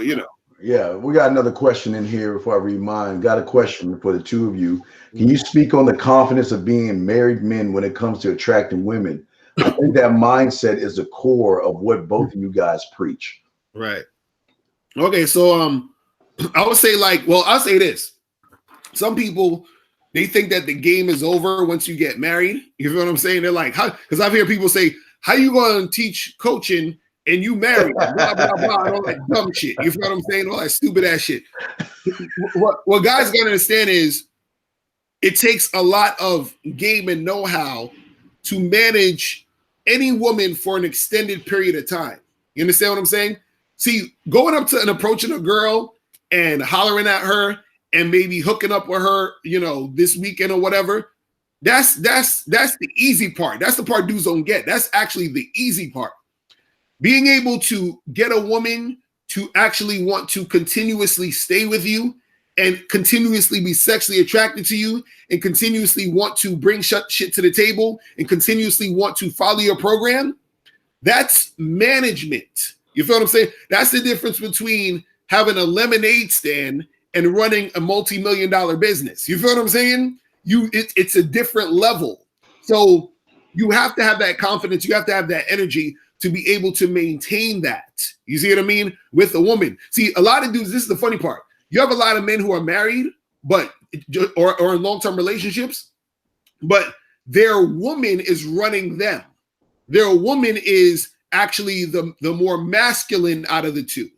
Speaker 1: Yeah, we got another question in here before I read mine. Got a question for the two of you. Can you speak on the confidence of being married men when it comes to attracting women? I think that mindset is the core of what both of you guys preach.
Speaker 2: Right. Okay, so I would say I'll say this. Some people, they think that the game is over once you get married. You feel what I'm saying? They're like, how? Because I've heard people say, how you going to teach coaching and you married? Blah, blah, blah, and all that dumb shit. You feel what I'm saying? All that stupid ass shit. What guys got to understand is it takes a lot of game and know-how to manage any woman for an extended period of time. You understand what I'm saying? See, going up to and approaching a girl and hollering at her and maybe hooking up with her, this weekend or whatever, that's the easy part. That's the part dudes don't get. That's actually the easy part. Being able to get a woman to actually want to continuously stay with you and continuously be sexually attracted to you and continuously want to bring shit to the table and continuously want to follow your program, that's management. You feel what I'm saying? That's the difference between having a lemonade stand and running a multi-million-dollar business. You feel what I'm saying? It's a different level. So you have to have that confidence. You have to have that energy to be able to maintain that. You see what I mean? With a woman. See, a lot of dudes, this is the funny part. You have a lot of men who are married, but or in long-term relationships, but their woman is running them. Their woman is actually the more masculine out of the two.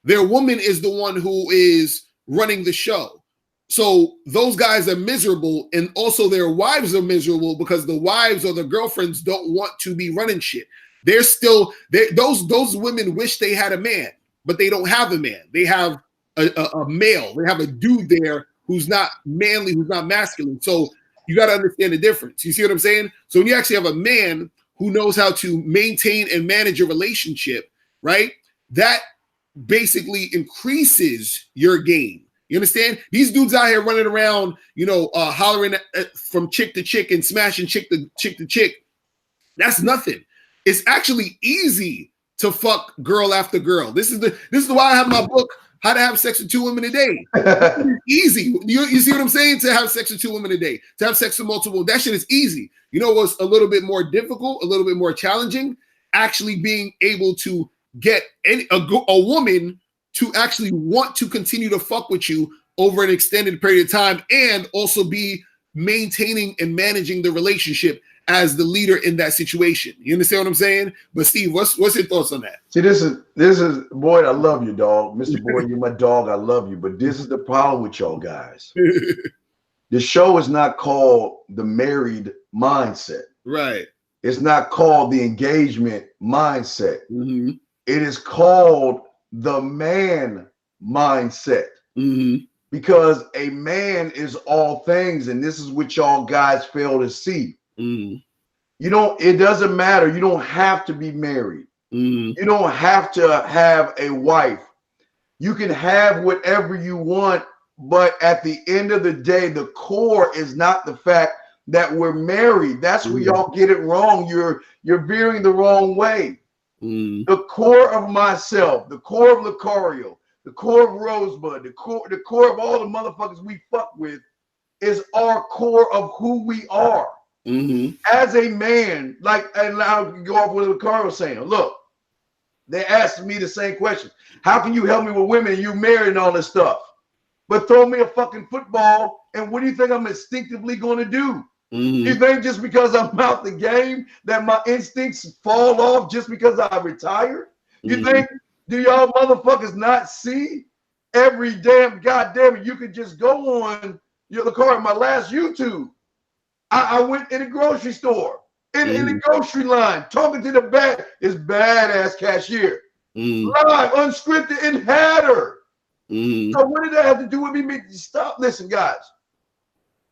Speaker 2: Their woman is the one who is running the show. So those guys are miserable, and also their wives are miserable because the wives or the girlfriends don't want to be running shit. They're still those women wish they had a man, but they don't have a man. They have a male. They have a dude there who's not manly, who's not masculine. So you got to understand the difference. You see what I'm saying? So when you actually have a man who knows how to maintain and manage a relationship, right? That basically increases your game. You understand? These dudes out here running around, hollering from chick to chick and smashing chick to chick. That's nothing. It's actually easy to fuck girl after girl. This is why I have my book, How to Have Sex with 2 Women a Day. It's easy. You see what I'm saying? To have sex with 2 women a day, to have sex with multiple, that shit is easy. You know what's a little bit more difficult, a little bit more challenging? Actually being able to get a woman to actually want to continue to fuck with you over an extended period of time and also be maintaining and managing the relationship as the leader in that situation. You understand what I'm saying? But Steve, what's your thoughts on that?
Speaker 1: See, this is Boyd, I love you, dog. Mr. Boyd, you're my dog. I love you. But this is the problem with y'all guys. The show is not called The Married Mindset.
Speaker 2: Right.
Speaker 1: It's not called The Engagement Mindset.
Speaker 2: Mm-hmm.
Speaker 1: It is called The Man Mindset.
Speaker 2: Mm-hmm.
Speaker 1: Because a man is all things, and this is what y'all guys fail to see.
Speaker 2: Mm-hmm.
Speaker 1: It doesn't matter. You don't have to be married.
Speaker 2: Mm-hmm.
Speaker 1: You don't have to have a wife. You can have whatever you want, but at the end of the day, the core is not the fact that we're married. That's where y'all get it wrong. You're veering the wrong way. The core of myself, the core of Lucario, the core of Rosebud, the core of all the motherfuckers we fuck with is our core of who we are. As a man, and I'll go off what Lucario was saying. Look, they asked me the same question. How can you help me with women and you married and all this stuff? But throw me a fucking football, and what do you think I'm instinctively going to do? You think just because I'm out the game that my instincts fall off just because I retired? You think, do y'all motherfuckers not see every damn goddamn it? You could just go on the car. My last YouTube, I went in a grocery store, in the grocery line, talking to the badass cashier. Live, unscripted, and had her. So what did that have to do with me? Stop. Listen, guys.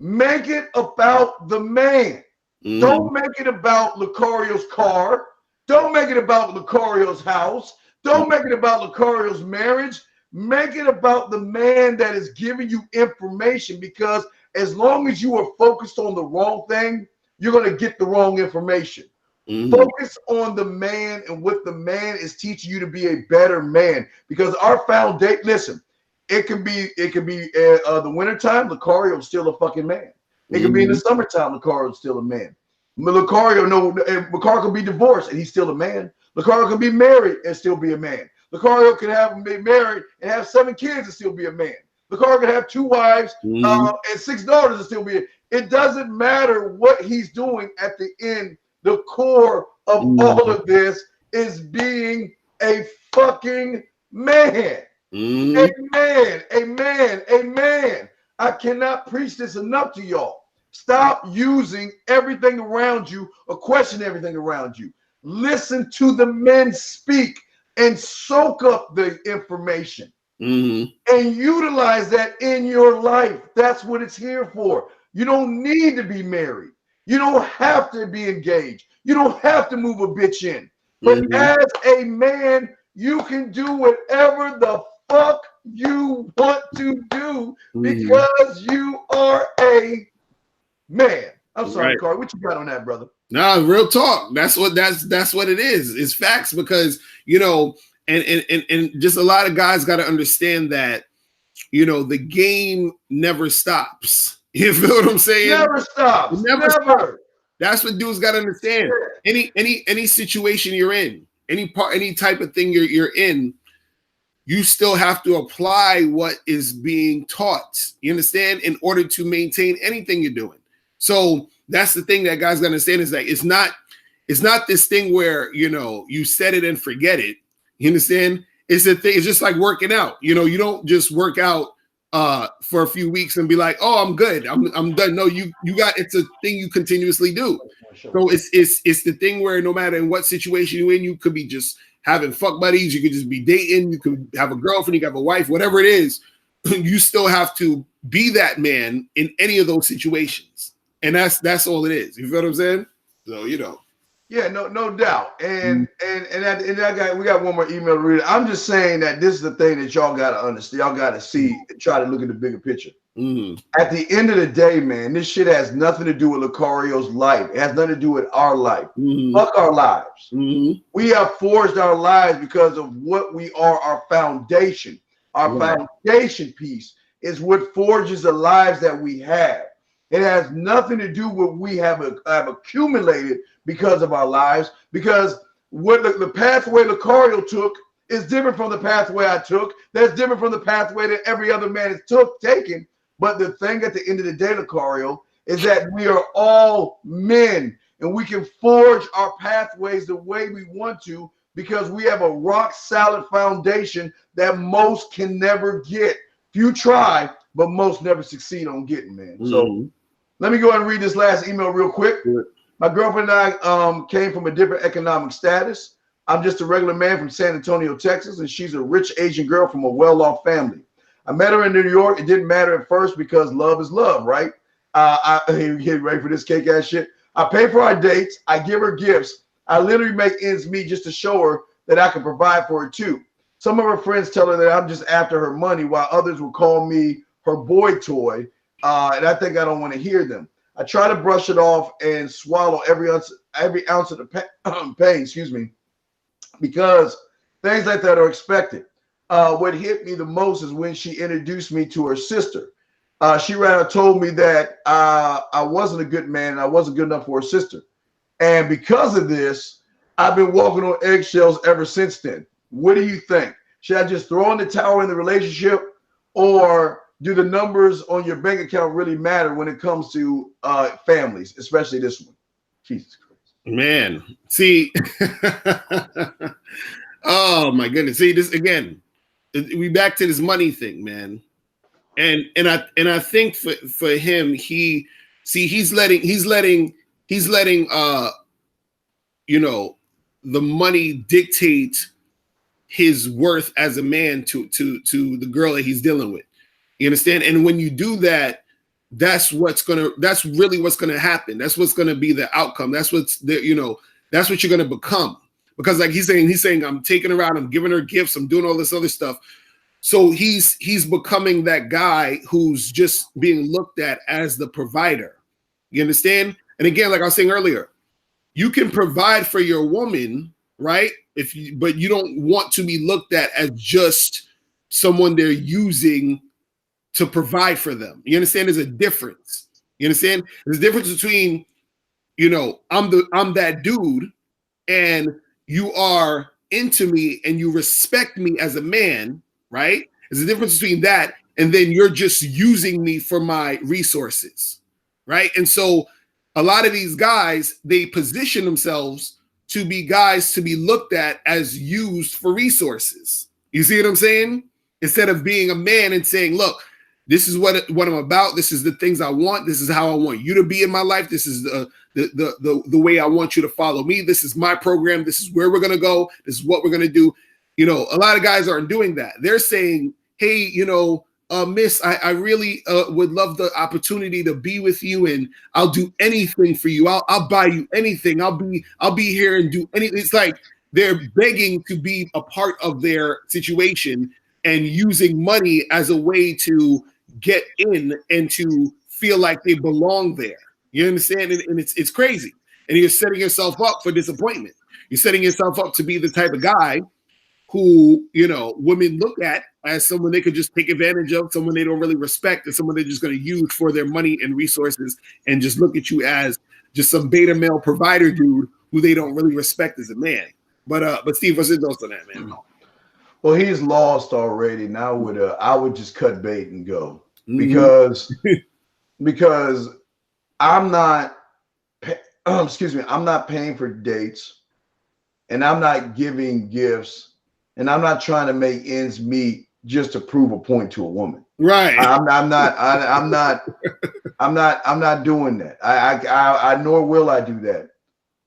Speaker 1: Make it about the man. Don't make it about Lucario's car. Don't make it about Lucario's house. Don't make it about Lucario's marriage. Make it about the man that is giving you information, because as long as you are focused on the wrong thing, you're going to get the wrong information. Focus on the man and what the man is teaching you to be a better man, because our foundation, listen, it can be the wintertime, Lucario's still a fucking man. It can be in the summertime, Lucario's still a man. Lucario can be divorced and he's still a man. Lucario can be married and still be a man. Lucario can be married and have 7 kids and still be a man. Lucario can have 2 wives and 6 daughters and still be. It doesn't matter what he's doing at the end. The core of all of this is being a fucking man. Amen. Amen. Amen. I cannot preach this enough to y'all. Stop using everything around you or question everything around you. Listen to the men speak and soak up the information and utilize that in your life. That's what it's here for. You don't need to be married. You don't have to be engaged. You don't have to move a bitch in. But as a man, you can do whatever the fuck you want to do because you are a man. I'm sorry,
Speaker 2: Right.
Speaker 1: Carl. What you got on that, brother?
Speaker 2: No, real talk. That's what it is. It's facts because and just a lot of guys got to understand that the game never stops. You feel what I'm saying?
Speaker 1: Never stops.
Speaker 2: It never stops.
Speaker 1: Never.
Speaker 2: That's what dudes got to understand.
Speaker 1: Yeah.
Speaker 2: Any situation you're in, any type of thing you're in, you still have to apply what is being taught. You understand? In order to maintain anything you're doing. So that's the thing that guys got to understand is that it's not this thing where you set it and forget it. You understand? It's a thing. It's just like working out. You don't just work out for a few weeks and be like, oh, I'm good. I'm done. No, it's a thing you continuously do. So it's the thing where no matter in what situation you're in, you could be just having fuck buddies, you could just be dating, you could have a girlfriend, you could have a wife, whatever it is, you still have to be that man in any of those situations. And that's all it is. You feel what I'm saying? So
Speaker 1: Yeah, no doubt. And we got one more email to read. I'm just saying that this is the thing that y'all gotta understand. Y'all gotta see and try to look at the bigger picture. At the end of the day, man, this shit has nothing to do with Lucario's life. It has nothing to do with our life. Fuck our lives. We have forged our lives because of what we are, our foundation. Our foundation piece is what forges the lives that we have. It has nothing to do with what we have accumulated because of our lives, because what the pathway Lucario took is different from the pathway I took. That's different from the pathway that every other man has taken. But the thing at the end of the day, Lucario, is that we are all men and we can forge our pathways the way we want to because we have a rock solid foundation that most can never get. Few try, but most never succeed on getting, man. So let me go ahead and read this last email real quick. My girlfriend and I came from a different economic status. I'm just a regular man from San Antonio, Texas, and she's a rich Asian girl from a well-off family. I met her in New York. It didn't matter at first because love is love, right? I get ready for this cake ass shit. I pay for our dates. I give her gifts. I literally make ends meet just to show her that I can provide for her too. Some of her friends tell her that I'm just after her money, while others will call me her boy toy. And I think I don't want to hear them. I try to brush it off and swallow every ounce of the pain, because things like that are expected. What hit me the most is when she introduced me to her sister. She rather told me that I wasn't a good man and I wasn't good enough for her sister. And because of this, I've been walking on eggshells ever since then. What do you think? Should I just throw in the towel in the relationship, or do the numbers on your bank account really matter when it comes to families, especially this one? Jesus Christ.
Speaker 2: Man, see, oh my goodness. See, this again, we back to this money thing, man. And I think for him, he's letting the money dictate his worth as a man to the girl that he's dealing with. You understand? And when you do that, that's really what's gonna happen. That's what's gonna be the outcome. That's that's what you're gonna become. Because like he's saying, I'm taking her out, I'm giving her gifts, I'm doing all this other stuff. So he's becoming that guy who's just being looked at as the provider. You understand? And again, like I was saying earlier, you can provide for your woman, right? But you don't want to be looked at as just someone they're using to provide for them. You understand? There's a difference. You understand? There's a difference between, I'm that dude, and you are into me and you respect me as a man, right? There's a difference between that and then you're just using me for my resources, right? And so a lot of these guys, they position themselves to be guys to be looked at as used for resources. You see what I'm saying? Instead of being a man and saying, look, this is what I'm about. This is the things I want. This is how I want you to be in my life. This is the way I want you to follow me. This is my program. This is where we're going to go. This is what we're going to do. A lot of guys aren't doing that. They're saying, hey, miss, I really would love the opportunity to be with you, and I'll do anything for you. I'll buy you anything. I'll be here and do anything. It's like they're begging to be a part of their situation and using money as a way to get in and to feel like they belong there. You understand? And it's crazy. And you're setting yourself up for disappointment. You're setting yourself up to be the type of guy who, you know, women look at as someone they could just take advantage of, someone they don't really respect, and someone they're just going to use for their money and resources, and just look at you as just some beta male provider dude who they don't really respect as a man. But Steve, what's your thoughts on that, man?
Speaker 1: Well, he's lost already. Now I would just cut bait and go
Speaker 2: Mm-hmm.
Speaker 1: because I'm not excuse me, I'm not paying for dates, and I'm not giving gifts, and I'm not trying to make ends meet just to prove a point to a woman.
Speaker 2: Right.
Speaker 1: I'm not doing that. I nor will I do that.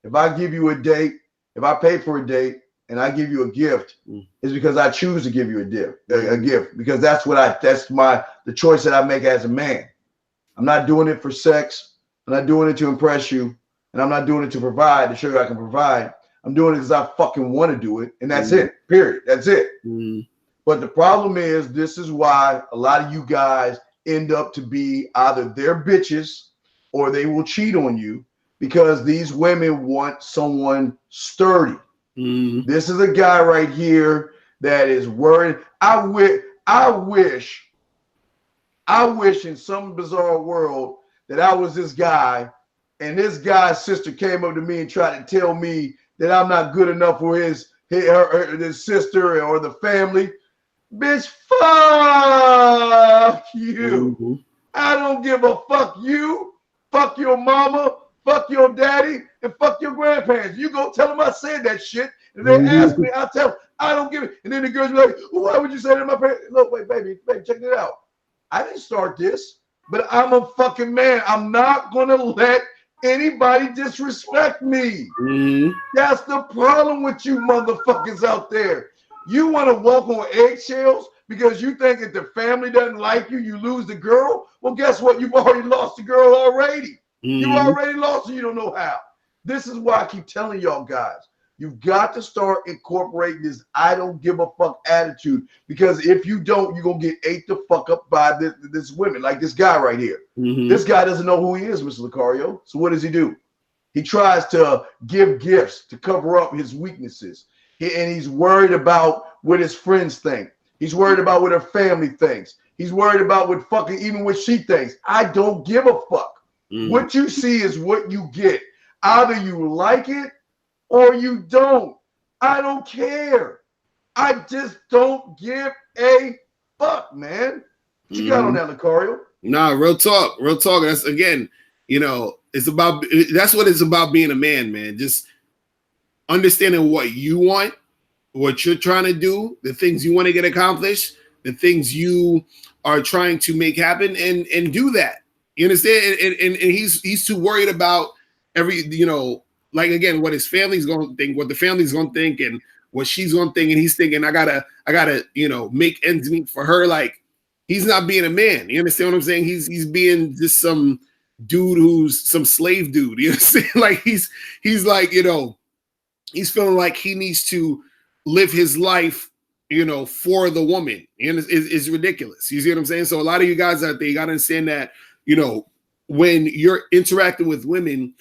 Speaker 1: If I give you a date, if I pay for a date and I give you a gift, it's because I choose to give you a gift because that's the choice that I make as a man. I'm not doing it for sex. I'm not doing it to impress you, and I'm not doing it to provide, to show you I can provide. I'm doing it because I fucking want to do it, and that's it. Period. That's it. But the problem is, this is why a lot of you guys end up to be either their bitches or they will cheat on you because these women want someone sturdy. This is a guy right here that is worried. I wish in some bizarre world that I was this guy and this guy's sister came up to me and tried to tell me that I'm not good enough for his sister or the family. Bitch, fuck you. I don't give a fuck you. Fuck your mama. Fuck your daddy. And fuck your grandparents. You go tell them I said that shit. And they ask me, I'll tell them, I don't give it. And then the girls be like, well, why would you say that to my parents? Look, wait, baby, check it out. I didn't start this, but I'm a fucking man. I'm not going to let anybody disrespect me. That's the problem with you motherfuckers out there. You want to walk on eggshells because you think if the family doesn't like you, you lose the girl. Well, guess what? You've already lost the girl already. You already lost her. You don't know how. This is why I keep telling y'all guys, you've got to start incorporating this I don't give a fuck attitude, because if you don't, you're going to get ate the fuck up by this women, like this guy right here. This guy doesn't know who he is, Mr. Lucario. So what does he do? He tries to give gifts to cover up his weaknesses. And he's worried about what his friends think. He's worried about what her family thinks. He's worried about what fucking even what she thinks. I don't give a fuck. What you see is what you get. Either you like it or you don't. I don't care. I just don't give a fuck, man. What you got on that, Lucario?
Speaker 2: Nah, real talk. Real talk. That's, again, you know, that's what it's about being a man, man. Just understanding what you want, what you're trying to do, the things you want to get accomplished, the things you are trying to make happen, and do that. You understand? And he's too worried about like, again, what his family's going to think, what the family's going to think, and what she's going to think. And he's thinking, I gotta, make ends meet for her. Like, he's not being a man. You understand what I'm saying? He's being just some dude who's some slave dude. You understand? Like, he's like, he's feeling like he needs to live his life, for the woman. And it's ridiculous. You see what I'm saying? So a lot of you guys out there, you got to understand that, when you're interacting with women,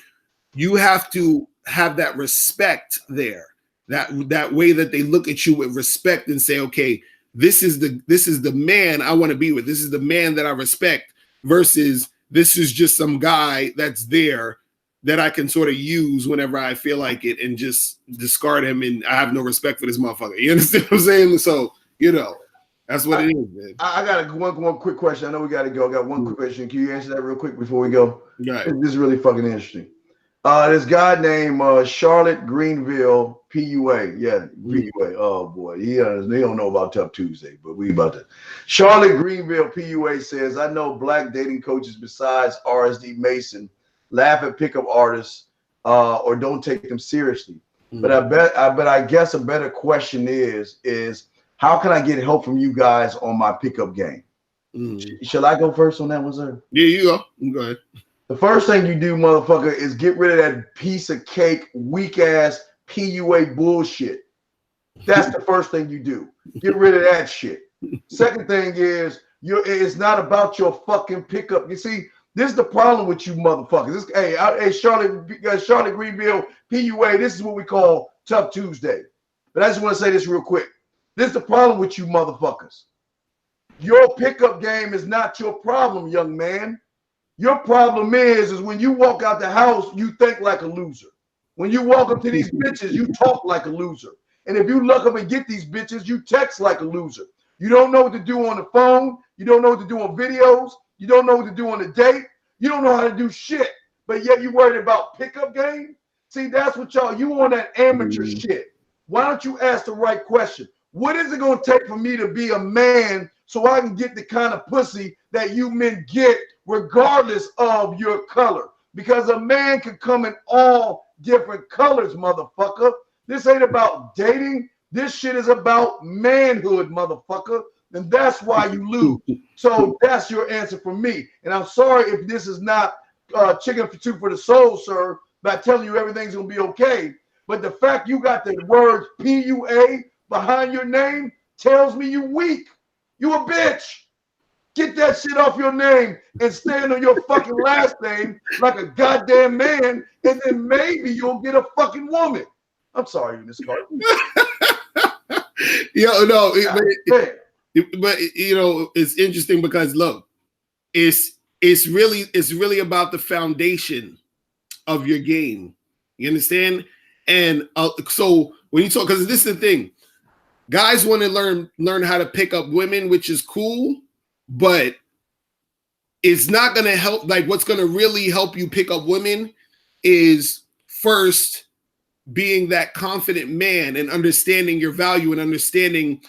Speaker 2: you have to have that respect there, that way that they look at you with respect and say, okay, this is the man I want to be with. This is the man that I respect, versus this is just some guy that's there that I can sort of use whenever I feel like it and just discard him, and I have no respect for this motherfucker. You understand what I'm saying? So, that's what it is, man.
Speaker 1: I got one quick question. I know we got to go. I got one quick question. Can you answer that real quick before we go?
Speaker 2: Right.
Speaker 1: This is really fucking interesting. This guy named Charlotte Greenville, PUA. Yeah, PUA. Oh, boy. They don't know about Tough Tuesday, but we about to. Charlotte Greenville, PUA says, I know black dating coaches besides RSD Mason laugh at pickup artists or don't take them seriously. But I guess a better question is how can I get help from you guys on my pickup game? Shall I go first on that one, sir?
Speaker 2: Yeah, you go. Go ahead.
Speaker 1: The first thing you do, motherfucker, is get rid of that piece of cake, weak ass PUA bullshit. That's the first thing you do. Get rid of that shit. Second thing is, it's not about your fucking pickup. You see, this is the problem with you motherfuckers. Hey, Charlotte Greenville, PUA, this is what we call Tough Tuesday. But I just want to say this real quick. This is the problem with you motherfuckers. Your pickup game is not your problem, young man. Your problem is when you walk out the house, you think like a loser. When you walk up to these bitches, you talk like a loser. And if you look up and get these bitches, you text like a loser. You don't know what to do on the phone. You don't know what to do on videos. You don't know what to do on a date. You don't know how to do shit. But yet you worried about pickup game? See, that's what you on that amateur shit. Why don't you ask the right question? What is it going to take for me to be a man so I can get the kind of pussy that you men get regardless of your color? Because a man can come in all different colors, motherfucker. This ain't about dating. This shit is about manhood, motherfucker. And that's why you lose. So that's your answer for me. And I'm sorry if this is not chicken for two for the soul, sir, by telling you everything's going to be okay. But the fact you got the words PUA behind your name tells me you weak. You a bitch. Get that shit off your name and stand on your fucking last name like a goddamn man, and then maybe you'll get a fucking woman. I'm sorry, Miss Carter.
Speaker 2: But you know, it's interesting because look, it's really about the foundation of your game. You understand? And so when you talk, because this is the thing, guys want to learn how to pick up women, which is cool, but it's not going to help. Like, what's going to really help you pick up women is first being that confident man and understanding your value and understanding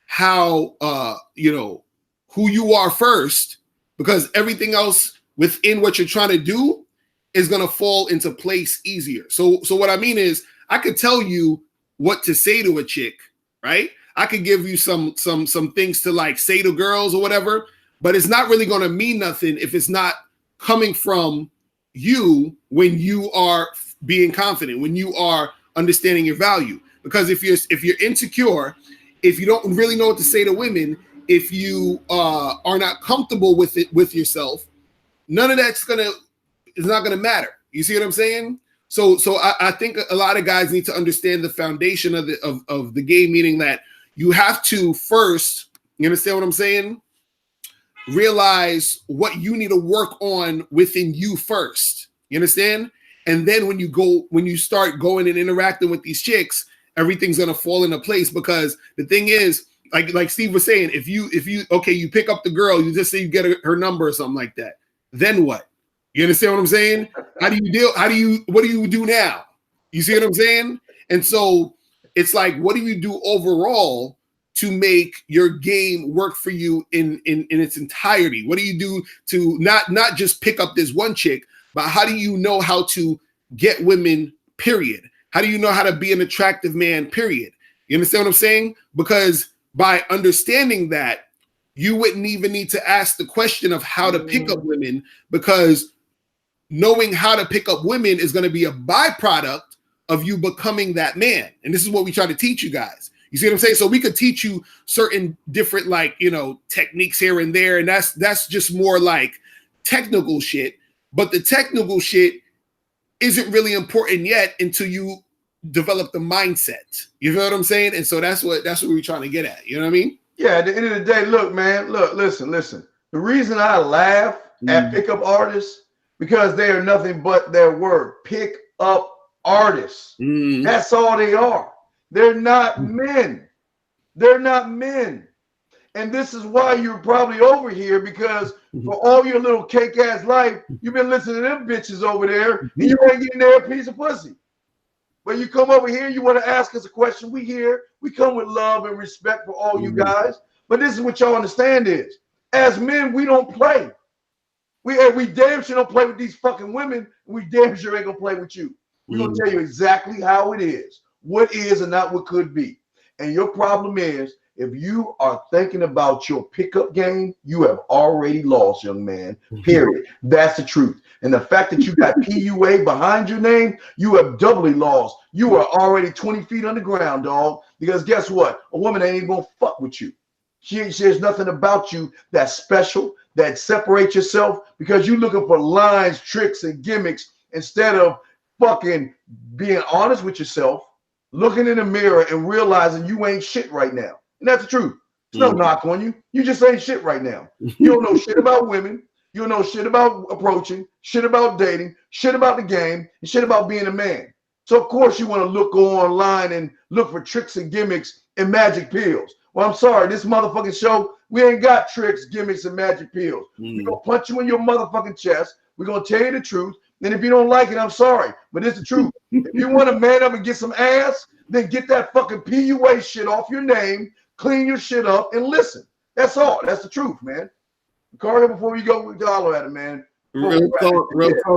Speaker 2: how who you are first, because everything else within what you're trying to do is going to fall into place easier. So what I mean is, I could tell you what to say to a chick, right? I could give you some things to like say to girls or whatever, but it's not really going to mean nothing if it's not coming from you when you are being confident, when you are understanding your value. Because if you're insecure, if you don't really know what to say to women, if you are not comfortable with it with yourself, none of that's it's not gonna matter. You see what I'm saying? So I think a lot of guys need to understand the foundation of the game, meaning that you have to first, you understand what I'm saying? Realize what you need to work on within you first. You understand? And then when you start going and interacting with these chicks, everything's gonna fall into place. Because the thing is, like Steve was saying, if you you pick up the girl, you just say you get her number or something like that. Then what? You understand what I'm saying? What do you do now? You see what I'm saying? And so it's like, what do you do overall to make your game work for you in its entirety? What do you do to not just pick up this one chick, but how do you know how to get women, period? How do you know how to be an attractive man, period? You understand what I'm saying? Because by understanding that, you wouldn't even need to ask the question of how to pick up women, because knowing how to pick up women is going to be a byproduct of you becoming that man. And this is what we try to teach you guys. You see what I'm saying? So we could teach you certain different, techniques here and there. And that's just more like technical shit. But the technical shit isn't really important yet until you develop the mindset. You know what I'm saying? And so that's what we're trying to get at. You know what I mean?
Speaker 1: Yeah, at the end of the day, look, man, listen. The reason I laugh at pickup artists, because they are nothing but their word, pick up artists. That's all they are. They're not men. They're not men. And this is why you're probably over here, because for all your little cake-ass life, you've been listening to them bitches over there, and you ain't getting their piece of pussy. But you come over here, you want to ask us a question. We here. We come with love and respect for all you guys. But this is what y'all understand is, as men, we don't play. We damn sure don't play with these fucking women, and we damn sure ain't gonna play with you. We're gonna tell you exactly how it is, what is and not what could be. And your problem is If you are thinking about your pickup game, you have already lost, young man. Period. That's the truth. And the fact that you got PUA behind your name, you have doubly lost. You are already 20 feet underground, dog. Because guess what? A woman ain't even gonna fuck with you. There's nothing about you that's special, that separates yourself, because you're looking for lines, tricks, and gimmicks instead of fucking being honest with yourself, looking in the mirror and realizing you ain't shit right now. And that's the truth. There's no knock on you. You just ain't shit right now. You don't know shit about women. You don't know shit about approaching, shit about dating, shit about the game, and shit about being a man. So of course you want to go online and look for tricks and gimmicks and magic pills. Well, I'm sorry, this motherfucking show, we ain't got tricks, gimmicks, and magic pills. We're gonna punch you in your motherfucking chest. We're gonna tell you the truth. And if you don't like it, I'm sorry, but it's the truth. If you want to man up and get some ass, then get that fucking PUA shit off your name, clean your shit up, and listen. That's all. That's the truth, man. Carter, before we go, we dollar at it, man.
Speaker 2: Real talk.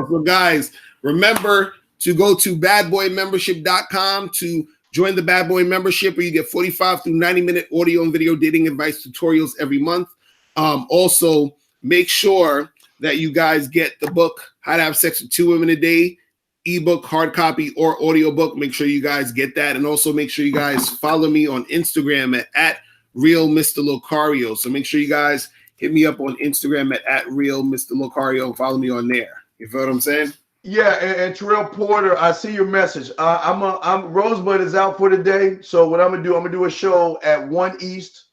Speaker 2: So guys, remember to go to badboymembership.com to join the Bad Boy membership, where you get 45 through 90-minute audio and video dating advice tutorials every month. Also, make sure that you guys get the book, How to Have Sex with 2 Women a Day, ebook, hard copy, or audiobook. Make sure you guys get that. And also make sure you guys follow me on Instagram at Real Mr. Locario. So make sure you guys hit me up on Instagram at Real Mr. Locario and follow me on there. You feel what I'm saying?
Speaker 1: Yeah, and Terrell Porter, I see your message. I'm Rosebud is out for the day. So what I'm gonna do a show at 1 East.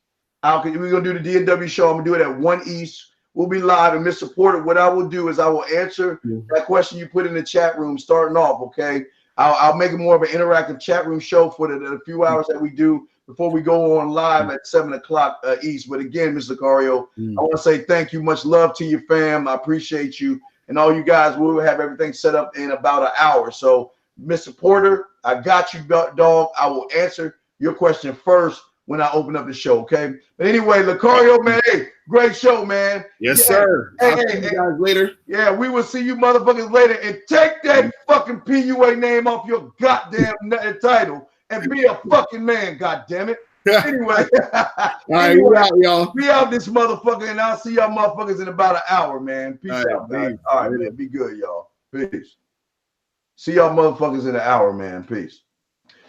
Speaker 1: We're gonna do the DNW show. I'm gonna do it at 1 East. We'll be live. And Mr. Porter, what I will do is I will answer that question you put in the chat room starting off. Okay, I'll make it more of an interactive chat room show for the few hours that we do before we go on live at 7 o'clock East. But again, Mr. Cario, I want to say thank you. Much love to your fam. I appreciate you. And all you guys, will have everything set up in about an hour. So, Mr. Porter, I got you, dog. I will answer your question first when I open up the show, okay? But anyway, Lucario, man, hey, great show, man.
Speaker 2: Yes, sir. I'll see you guys later.
Speaker 1: Yeah, we will see you motherfuckers later. And take that fucking PUA name off your goddamn title and be a fucking man, goddammit. Anyway,
Speaker 2: all right, we out, y'all.
Speaker 1: We out this motherfucker, and I'll see y'all motherfuckers in about an hour, man. Peace out, guys. All right, man. Be good, y'all. Peace. See y'all motherfuckers in an hour, man. Peace.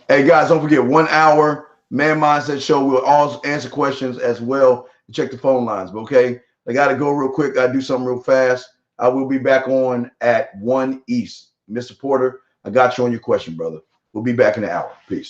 Speaker 1: Hey, guys, don't forget, 1 hour Man Mindset Show. We'll also answer questions as well. Check the phone lines, okay? I got to go real quick. I do something real fast. I will be back on at 1 East. Mr. Porter, I got you on your question, brother. We'll be back in an hour. Peace.